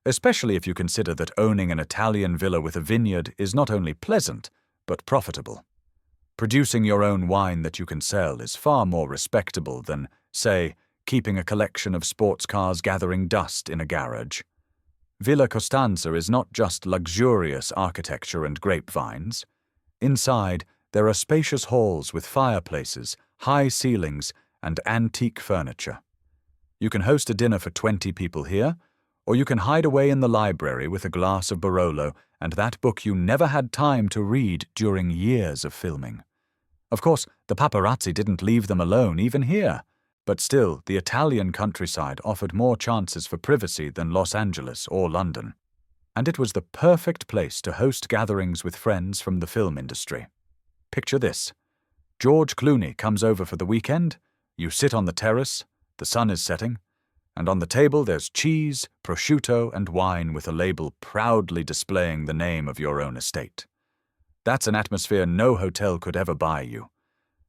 Especially if you consider that owning an Italian villa with a vineyard is not only pleasant, but profitable. Producing your own wine that you can sell is far more respectable than, say, keeping a collection of sports cars gathering dust in a garage. Villa Costanza is not just luxurious architecture and grapevines. Inside, there are spacious halls with fireplaces, high ceilings, and antique furniture. You can host a dinner for 20 people here, or you can hide away in the library with a glass of Barolo and that book you never had time to read during years of filming. Of course, the paparazzi didn't leave them alone even here. But still, the Italian countryside offered more chances for privacy than Los Angeles or London. And it was the perfect place to host gatherings with friends from the film industry. Picture this. George Clooney comes over for the weekend, you sit on the terrace, the sun is setting, and on the table there's cheese, prosciutto, and wine with a label proudly displaying the name of your own estate. That's an atmosphere no hotel could ever buy you.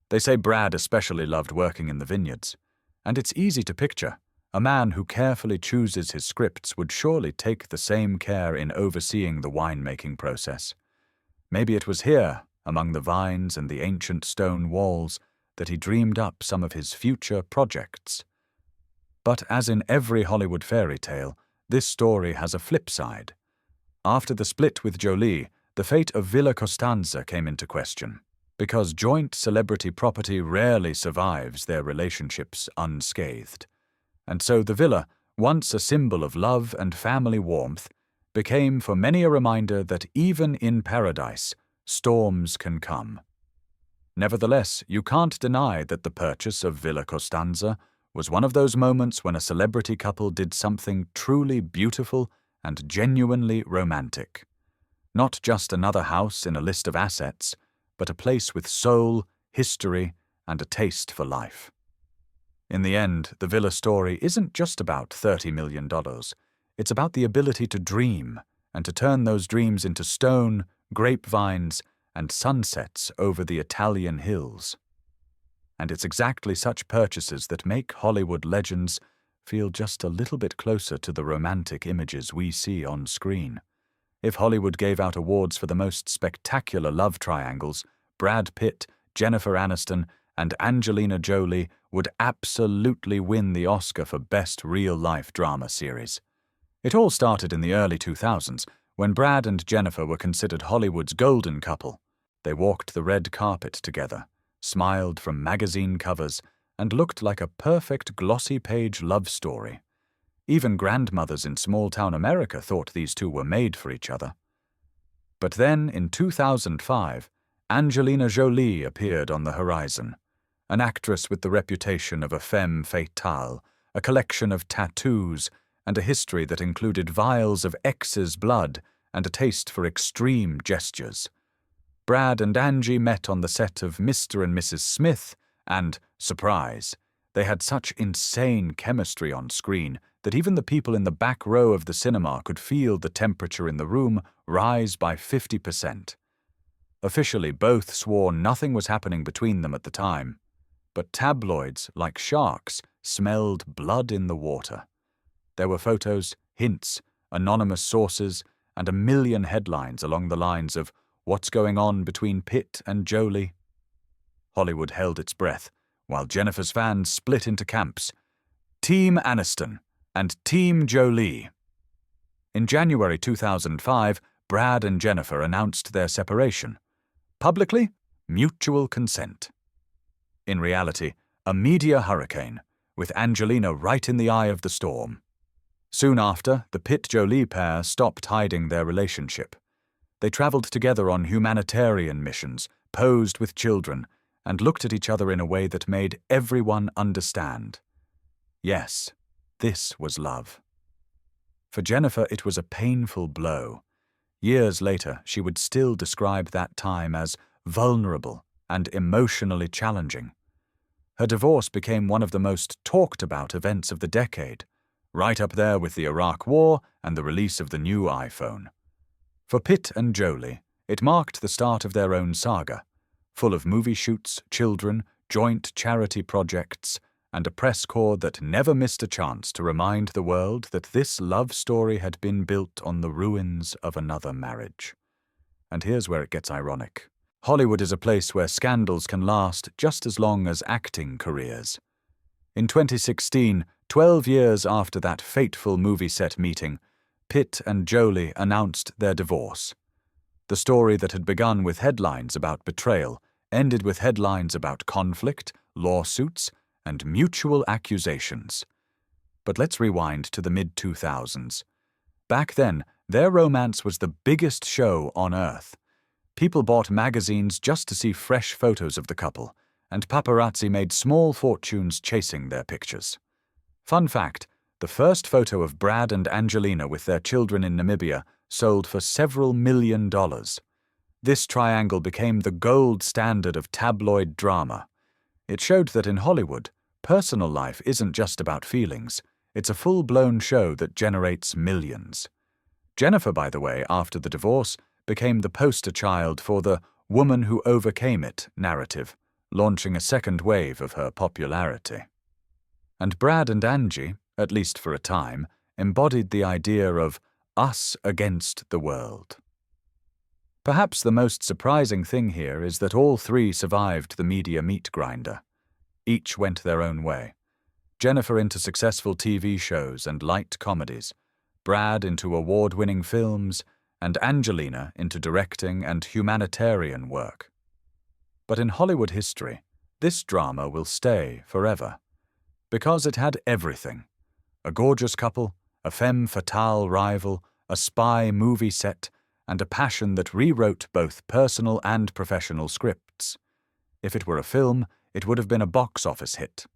They say Brad especially loved working in the vineyards. And it's easy to picture. A man who carefully chooses his scripts would surely take the same care in overseeing the winemaking process. Maybe it was here, among the vines and the ancient stone walls, that he dreamed up some of his future projects. But as in every Hollywood fairy tale, this story has a flip side. After the split with Jolie, the fate of Villa Costanza came into question, because joint celebrity property rarely survives their relationships unscathed. And so the villa, once a symbol of love and family warmth, became for many a reminder that even in paradise, storms can come. Nevertheless, you can't deny that the purchase of Villa Costanza was one of those moments when a celebrity couple did something truly beautiful and genuinely romantic. Not just another house in a list of assets, but a place with soul, history, and a taste for life. In the end, the villa story isn't just about $30 million. It's about the ability to dream, and to turn those dreams into stone, grapevines, and sunsets over the Italian hills. And it's exactly such purchases that make Hollywood legends feel just a little bit closer to the romantic images we see on screen. If Hollywood gave out awards for the most spectacular love triangles, Brad Pitt, Jennifer Aniston, and Angelina Jolie would absolutely win the Oscar for Best Real-Life Drama Series. It all started in the early 2000s, when Brad and Jennifer were considered Hollywood's golden couple. They walked the red carpet together, smiled from magazine covers, and looked like a perfect glossy-page love story. Even grandmothers in small-town America thought these two were made for each other. But then, in 2005, Angelina Jolie appeared on the horizon, an actress with the reputation of a femme fatale, a collection of tattoos, and a history that included vials of ex's blood and a taste for extreme gestures. Brad and Angie met on the set of Mr. and Mrs. Smith, and, surprise, they had such insane chemistry on screen that even the people in the back row of the cinema could feel the temperature in the room rise by 50%. Officially, both swore nothing was happening between them at the time, but tabloids, like sharks, smelled blood in the water. There were photos, hints, anonymous sources, and a million headlines along the lines of, "What's going on between Pitt and Jolie?" Hollywood held its breath, while Jennifer's fans split into camps: Team Aniston and Team Jolie. In January 2005, Brad and Jennifer announced their separation. Publicly, mutual consent. In reality, a media hurricane, with Angelina right in the eye of the storm. Soon after, the Pitt-Jolie pair stopped hiding their relationship. They traveled together on humanitarian missions, posed with children, and looked at each other in a way that made everyone understand. Yes, this was love. For Jennifer, it was a painful blow. Years later, she would still describe that time as vulnerable and emotionally challenging. Her divorce became one of the most talked-about events of the decade, right up there with the Iraq War and the release of the new iPhone. For Pitt and Jolie, it marked the start of their own saga, full of movie shoots, children, joint charity projects, and a press corps that never missed a chance to remind the world that this love story had been built on the ruins of another marriage. And here's where it gets ironic. Hollywood is a place where scandals can last just as long as acting careers. In 2016, 12 years after that fateful movie set meeting, Pitt and Jolie announced their divorce. The story that had begun with headlines about betrayal ended with headlines about conflict, lawsuits, and mutual accusations. But let's rewind to the mid-2000s. Back then, their romance was the biggest show on Earth. People bought magazines just to see fresh photos of the couple, and paparazzi made small fortunes chasing their pictures. Fun fact, the first photo of Brad and Angelina with their children in Namibia sold for several $million. This triangle became the gold standard of tabloid drama. It showed that in Hollywood, personal life isn't just about feelings. It's a full-blown show that generates millions. Jennifer, by the way, after the divorce, became the poster child for the "woman who overcame it" narrative, launching a second wave of her popularity. And Brad and Angie, at least for a time, embodied the idea of us against the world. Perhaps the most surprising thing here is that all three survived the media meat grinder. Each went their own way. Jennifer into successful TV shows and light comedies, Brad into award-winning films, and Angelina into directing and humanitarian work. But in Hollywood history, this drama will stay forever. Because it had everything: a gorgeous couple, a femme fatale rival, a spy movie set, and a passion that rewrote both personal and professional scripts. If it were a film, it would have been a box office hit.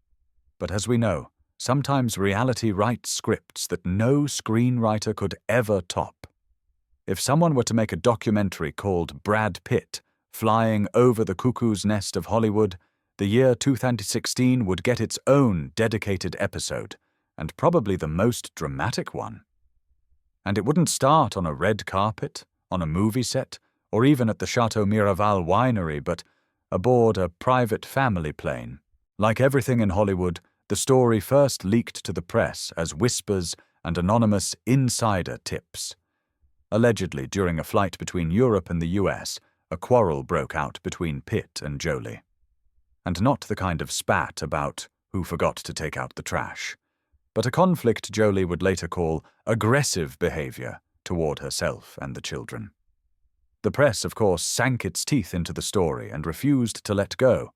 But as we know, sometimes reality writes scripts that no screenwriter could ever top. If someone were to make a documentary called Brad Pitt, Flying Over the Cuckoo's Nest of Hollywood, the year 2016 would get its own dedicated episode, and probably the most dramatic one. And it wouldn't start on a red carpet, on a movie set, or even at the Chateau Miraval winery, but aboard a private family plane. Like everything in Hollywood, the story first leaked to the press as whispers and anonymous insider tips. Allegedly, during a flight between Europe and the US, a quarrel broke out between Pitt and Jolie. And not the kind of spat about who forgot to take out the trash, but a conflict Jolie would later call aggressive behavior toward herself and the children. The press, of course, sank its teeth into the story and refused to let go.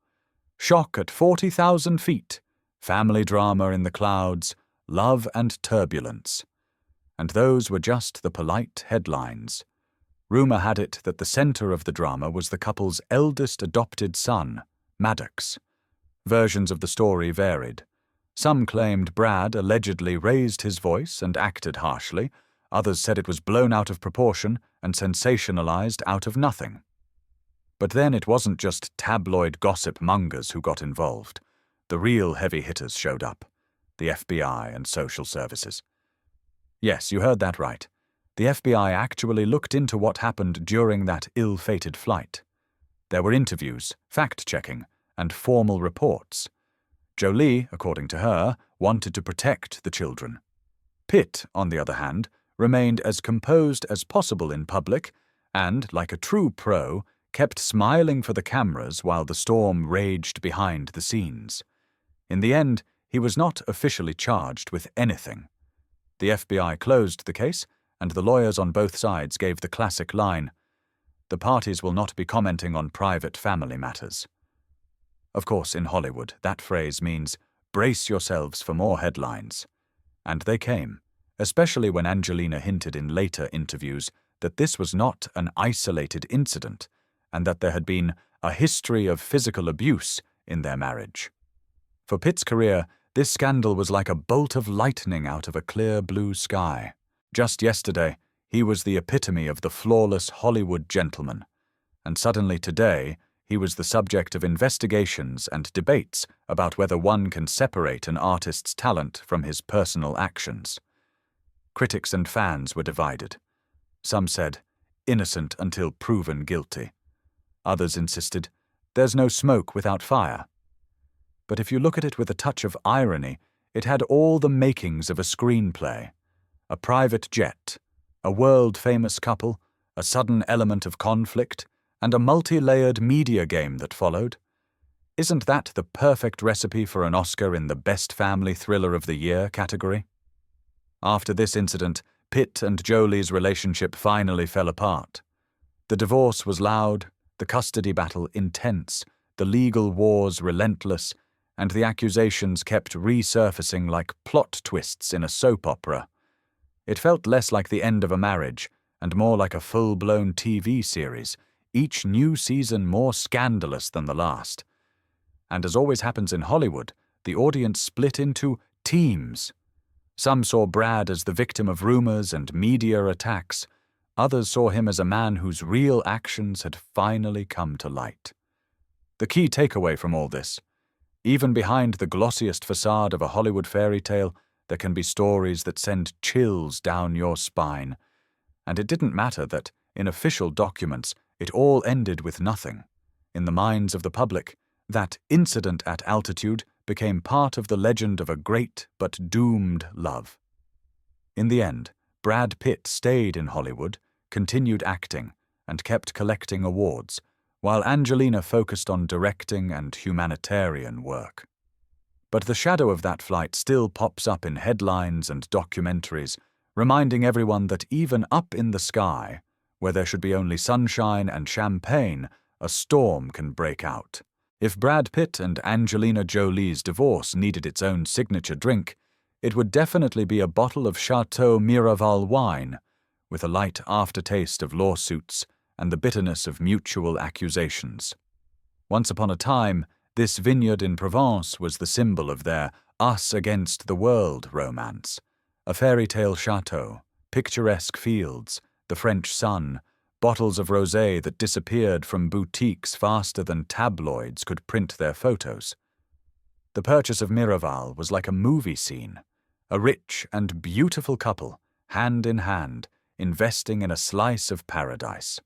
shock at 40,000 feet, family drama in the clouds, love and turbulence. And those were just the polite headlines. Rumor had it that the center of the drama was the couple's eldest adopted son, Maddox. Versions of the story varied. Some claimed Brad allegedly raised his voice and acted harshly. Others said it was blown out of proportion and sensationalized out of nothing. But then it wasn't just tabloid gossip mongers who got involved. The real heavy hitters showed up. The FBI and social services. Yes, you heard that right. The FBI actually looked into what happened during that ill-fated flight. There were interviews, fact-checking, and formal reports. Jolie, according to her, wanted to protect the children. Pitt, on the other hand, remained as composed as possible in public and, like a true pro, kept smiling for the cameras while the storm raged behind the scenes. In the end, he was not officially charged with anything. The FBI closed the case, and the lawyers on both sides gave the classic line, "The parties will not be commenting on private family matters." Of course, in Hollywood, that phrase means, brace yourselves for more headlines. And they came, especially when Angelina hinted in later interviews that this was not an isolated incident, and that there had been a history of physical abuse in their marriage. For Pitt's career, this scandal was like a bolt of lightning out of a clear blue sky. Just yesterday, he was the epitome of the flawless Hollywood gentleman, and suddenly today, he was the subject of investigations and debates about whether one can separate an artist's talent from his personal actions. Critics and fans were divided. Some said, innocent until proven guilty. Others insisted, there's no smoke without fire. But if you look at it with a touch of irony, it had all the makings of a screenplay. A private jet, a world-famous couple, a sudden element of conflict, and a multi-layered media game that followed. Isn't that the perfect recipe for an Oscar in the Best Family Thriller of the Year category? After this incident, Pitt and Jolie's relationship finally fell apart. The divorce was loud, the custody battle intense, the legal wars relentless, and the accusations kept resurfacing like plot twists in a soap opera. It felt less like the end of a marriage, and more like a full-blown TV series, each new season more scandalous than the last. And as always happens in Hollywood, the audience split into teams. Some saw Brad as the victim of rumors and media attacks. Others saw him as a man whose real actions had finally come to light. The key takeaway from all this: even behind the glossiest facade of a Hollywood fairy tale, there can be stories that send chills down your spine. And it didn't matter that, in official documents, it all ended with nothing. In the minds of the public, that incident at altitude became part of the legend of a great but doomed love. In the end, Brad Pitt stayed in Hollywood, continued acting, and kept collecting awards, while Angelina focused on directing and humanitarian work. But the shadow of that flight still pops up in headlines and documentaries, reminding everyone that even up in the sky, where there should be only sunshine and champagne, a storm can break out. If Brad Pitt and Angelina Jolie's divorce needed its own signature drink, it would definitely be a bottle of Chateau Miraval wine, with a light aftertaste of lawsuits and the bitterness of mutual accusations. Once upon a time, this vineyard in Provence was the symbol of their us against the world romance. A fairy tale chateau, picturesque fields, the French sun, bottles of rosé that disappeared from boutiques faster than tabloids could print their photos. The purchase of Miraval was like a movie scene, a rich and beautiful couple, hand in hand, investing in a slice of paradise.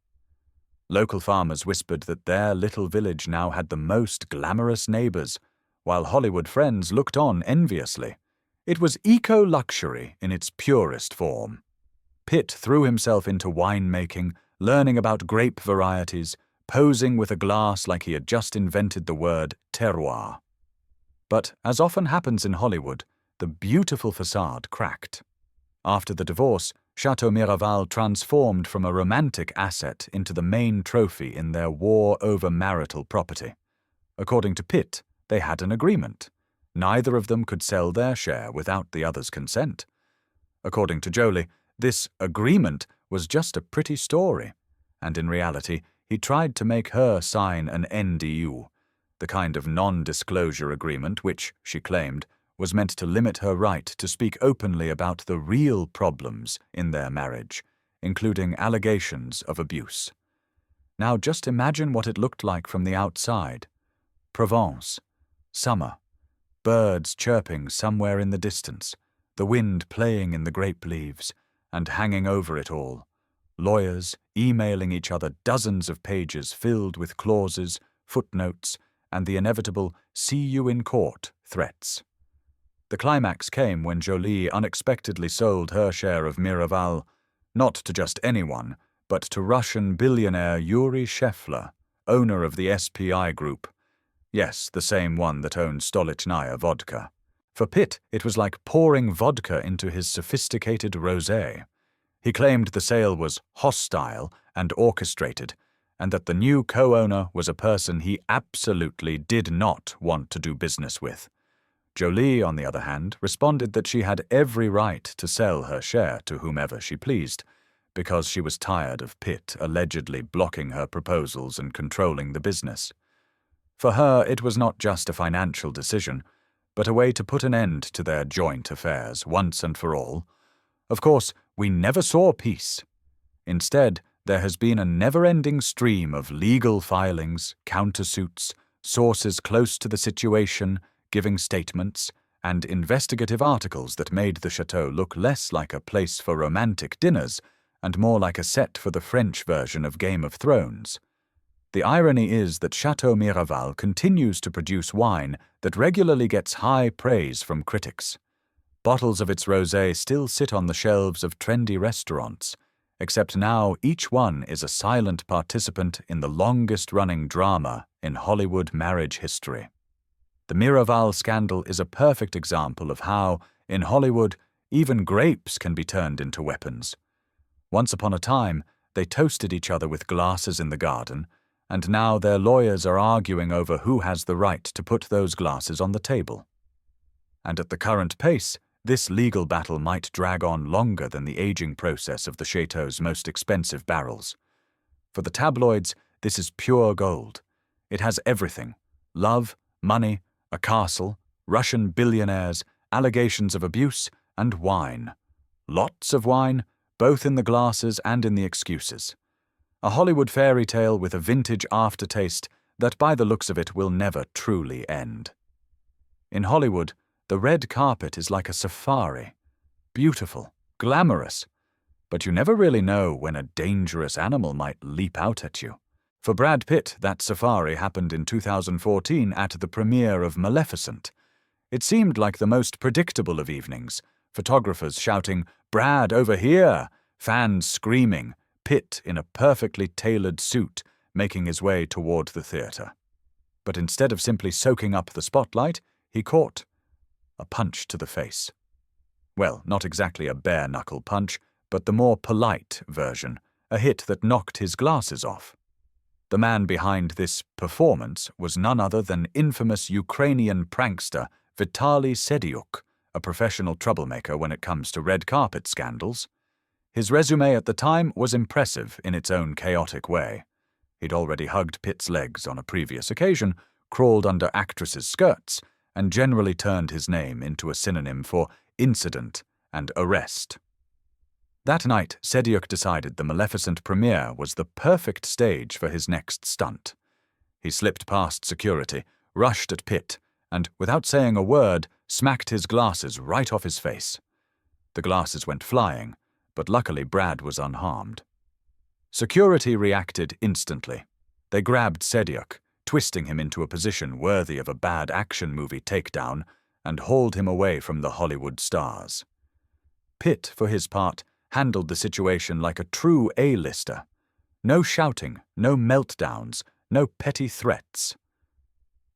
Local farmers whispered that their little village now had the most glamorous neighbors, while Hollywood friends looked on enviously. It was eco-luxury in its purest form. Pitt threw himself into winemaking, learning about grape varieties, posing with a glass like he had just invented the word terroir. But, as often happens in Hollywood, the beautiful facade cracked. After the divorce, Chateau Miraval transformed from a romantic asset into the main trophy in their war over marital property. According to Pitt, they had an agreement. Neither of them could sell their share without the other's consent. According to Jolie, this agreement was just a pretty story, and in reality, he tried to make her sign an NDU, the kind of non-disclosure agreement which, she claimed, was meant to limit her right to speak openly about the real problems in their marriage, including allegations of abuse. Now just imagine what it looked like from the outside. Provence, summer, birds chirping somewhere in the distance, the wind playing in the grape leaves, and hanging over it all, lawyers emailing each other dozens of pages filled with clauses, footnotes, and the inevitable "see you in court" threats. The climax came when Jolie unexpectedly sold her share of Miraval, not to just anyone, but to Russian billionaire Yuri Shefler, owner of the SPI Group. Yes, the same one that owned Stolichnaya vodka. For Pitt, it was like pouring vodka into his sophisticated rosé. He claimed the sale was hostile and orchestrated, and that the new co-owner was a person he absolutely did not want to do business with. Jolie, on the other hand, responded that she had every right to sell her share to whomever she pleased, because she was tired of Pitt allegedly blocking her proposals and controlling the business. For her, it was not just a financial decision, but a way to put an end to their joint affairs once and for all. Of course, we never saw peace. Instead, there has been a never-ending stream of legal filings, countersuits, sources close to the situation giving statements, and investigative articles that made the chateau look less like a place for romantic dinners and more like a set for the French version of Game of Thrones. The irony is that Chateau Miraval continues to produce wine that regularly gets high praise from critics. Bottles of its rosé still sit on the shelves of trendy restaurants, except now each one is a silent participant in the longest-running drama in Hollywood marriage history. The Miraval scandal is a perfect example of how, in Hollywood, even grapes can be turned into weapons. Once upon a time, they toasted each other with glasses in the garden, and now their lawyers are arguing over who has the right to put those glasses on the table. And at the current pace, this legal battle might drag on longer than the aging process of the chateau's most expensive barrels. For the tabloids, this is pure gold. It has everything: love, money, a castle, Russian billionaires, allegations of abuse, and wine. Lots of wine, both in the glasses and in the excuses. A Hollywood fairy tale with a vintage aftertaste that by the looks of it will never truly end. In Hollywood, the red carpet is like a safari. Beautiful, glamorous, but you never really know when a dangerous animal might leap out at you. For Brad Pitt, that safari happened in 2014 at the premiere of Maleficent. It seemed like the most predictable of evenings, photographers shouting, "Brad, over here!" fans screaming, Pitt in a perfectly tailored suit making his way toward the theater. But instead of simply soaking up the spotlight, he caught a punch to the face. Well, not exactly a bare-knuckle punch, but the more polite version, a hit that knocked his glasses off. The man behind this performance was none other than infamous Ukrainian prankster Vitaly Sediuk, a professional troublemaker when it comes to red carpet scandals. His resume at the time was impressive in its own chaotic way. He'd already hugged Pitt's legs on a previous occasion, crawled under actresses' skirts, and generally turned his name into a synonym for incident and arrest. That night, Sediuk decided the Maleficent premiere was the perfect stage for his next stunt. He slipped past security, rushed at Pitt, and, without saying a word, smacked his glasses right off his face. The glasses went flying, but luckily Brad was unharmed. Security reacted instantly. They grabbed Sediuk, twisting him into a position worthy of a bad action movie takedown, and hauled him away from the Hollywood stars. Pitt, for his part, handled the situation like a true A-lister. No shouting, no meltdowns, no petty threats.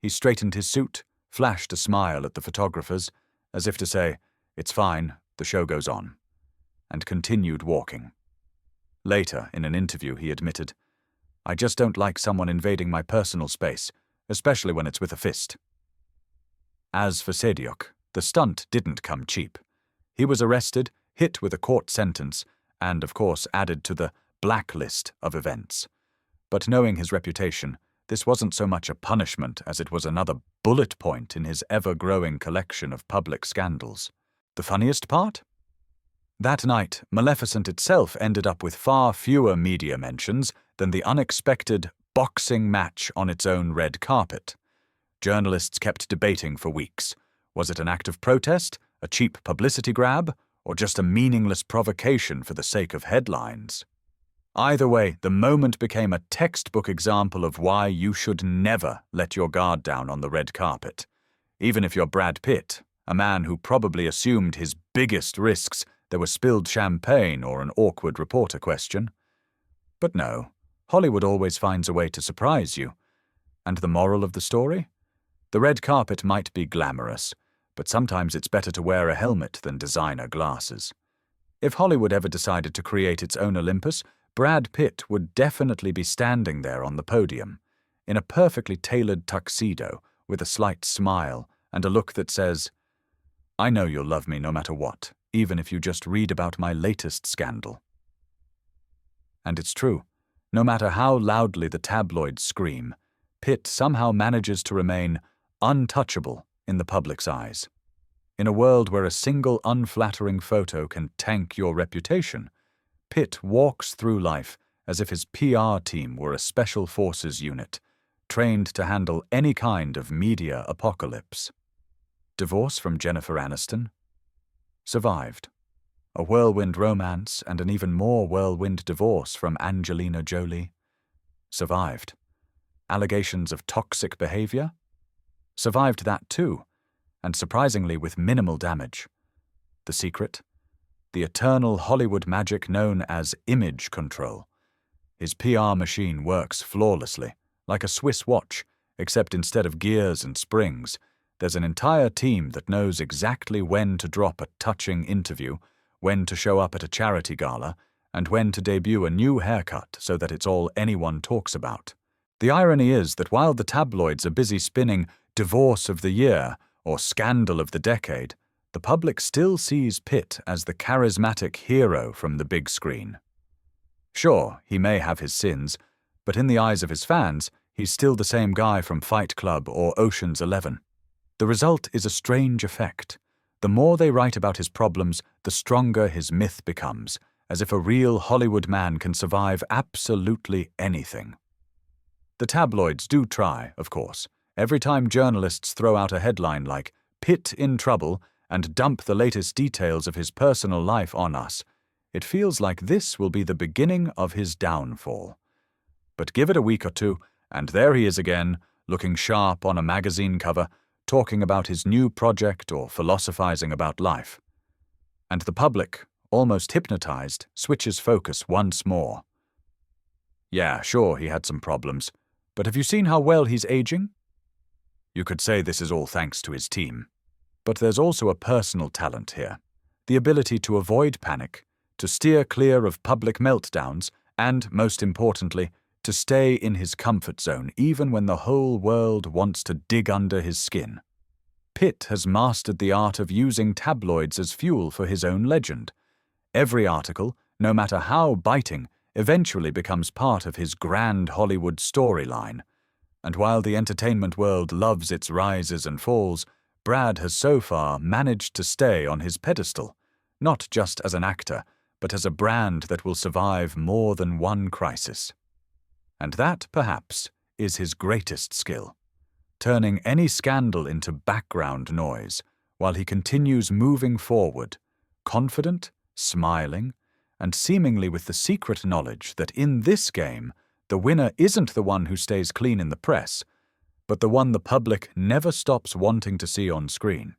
He straightened his suit, flashed a smile at the photographers, as if to say, "It's fine, the show goes on," and continued walking. Later, in an interview, he admitted, "I just don't like someone invading my personal space, especially when it's with a fist. As for Sediok, the stunt didn't come cheap. He was arrested, hit with a court sentence, and, of course, added to the blacklist of events. But knowing his reputation, this wasn't so much a punishment as it was another bullet point in his ever-growing collection of public scandals. The funniest part? That night, Maleficent itself ended up with far fewer media mentions than the unexpected boxing match on its own red carpet. Journalists kept debating for weeks. Was it an act of protest, a cheap publicity grab, or just a meaningless provocation for the sake of headlines? Either way, the moment became a textbook example of why you should never let your guard down on the red carpet. Even if you're Brad Pitt, a man who probably assumed his biggest risks there was spilled champagne or an awkward reporter question. But no, Hollywood always finds a way to surprise you. And the moral of the story? The red carpet might be glamorous, but sometimes it's better to wear a helmet than designer glasses. If Hollywood ever decided to create its own Olympus, Brad Pitt would definitely be standing there on the podium, in a perfectly tailored tuxedo, with a slight smile and a look that says, "I know you'll love me no matter what, even if you just read about my latest scandal." And it's true. No matter how loudly the tabloids scream, Pitt somehow manages to remain untouchable in the public's eyes. In a world where a single unflattering photo can tank your reputation, Pitt walks through life as if his PR team were a special forces unit, trained to handle any kind of media apocalypse. Divorce from Jennifer Aniston? Survived. A whirlwind romance and an even more whirlwind divorce from Angelina Jolie? Survived. Allegations of toxic behavior? Survived that too, and surprisingly with minimal damage. The secret? The eternal Hollywood magic known as image control. His PR machine works flawlessly, like a Swiss watch, except instead of gears and springs, there's an entire team that knows exactly when to drop a touching interview, when to show up at a charity gala, and when to debut a new haircut so that it's all anyone talks about. The irony is that while the tabloids are busy spinning divorce of the year or scandal of the decade, the public still sees Pitt as the charismatic hero from the big screen. Sure, he may have his sins, but in the eyes of his fans, he's still the same guy from Fight Club or Ocean's 11. The result is a strange effect. The more they write about his problems, the stronger his myth becomes, as if a real Hollywood man can survive absolutely anything. The tabloids do try, of course. Every time journalists throw out a headline like "Pitt in trouble" and dump the latest details of his personal life on us, it feels like this will be the beginning of his downfall. But give it a week or two, and there he is again, looking sharp on a magazine cover, talking about his new project or philosophizing about life. And the public, almost hypnotized, switches focus once more. Yeah, sure, he had some problems, but have you seen how well he's aging? You could say this is all thanks to his team. But there's also a personal talent here. The ability to avoid panic, to steer clear of public meltdowns, and, most importantly, to stay in his comfort zone even when the whole world wants to dig under his skin. Pitt has mastered the art of using tabloids as fuel for his own legend. Every article, no matter how biting, eventually becomes part of his grand Hollywood storyline. And while the entertainment world loves its rises and falls, Brad has so far managed to stay on his pedestal, not just as an actor, but as a brand that will survive more than one crisis. And that, perhaps, is his greatest skill, turning any scandal into background noise while he continues moving forward, confident, smiling, and seemingly with the secret knowledge that in this game, the winner isn't the one who stays clean in the press, but the one the public never stops wanting to see on screen.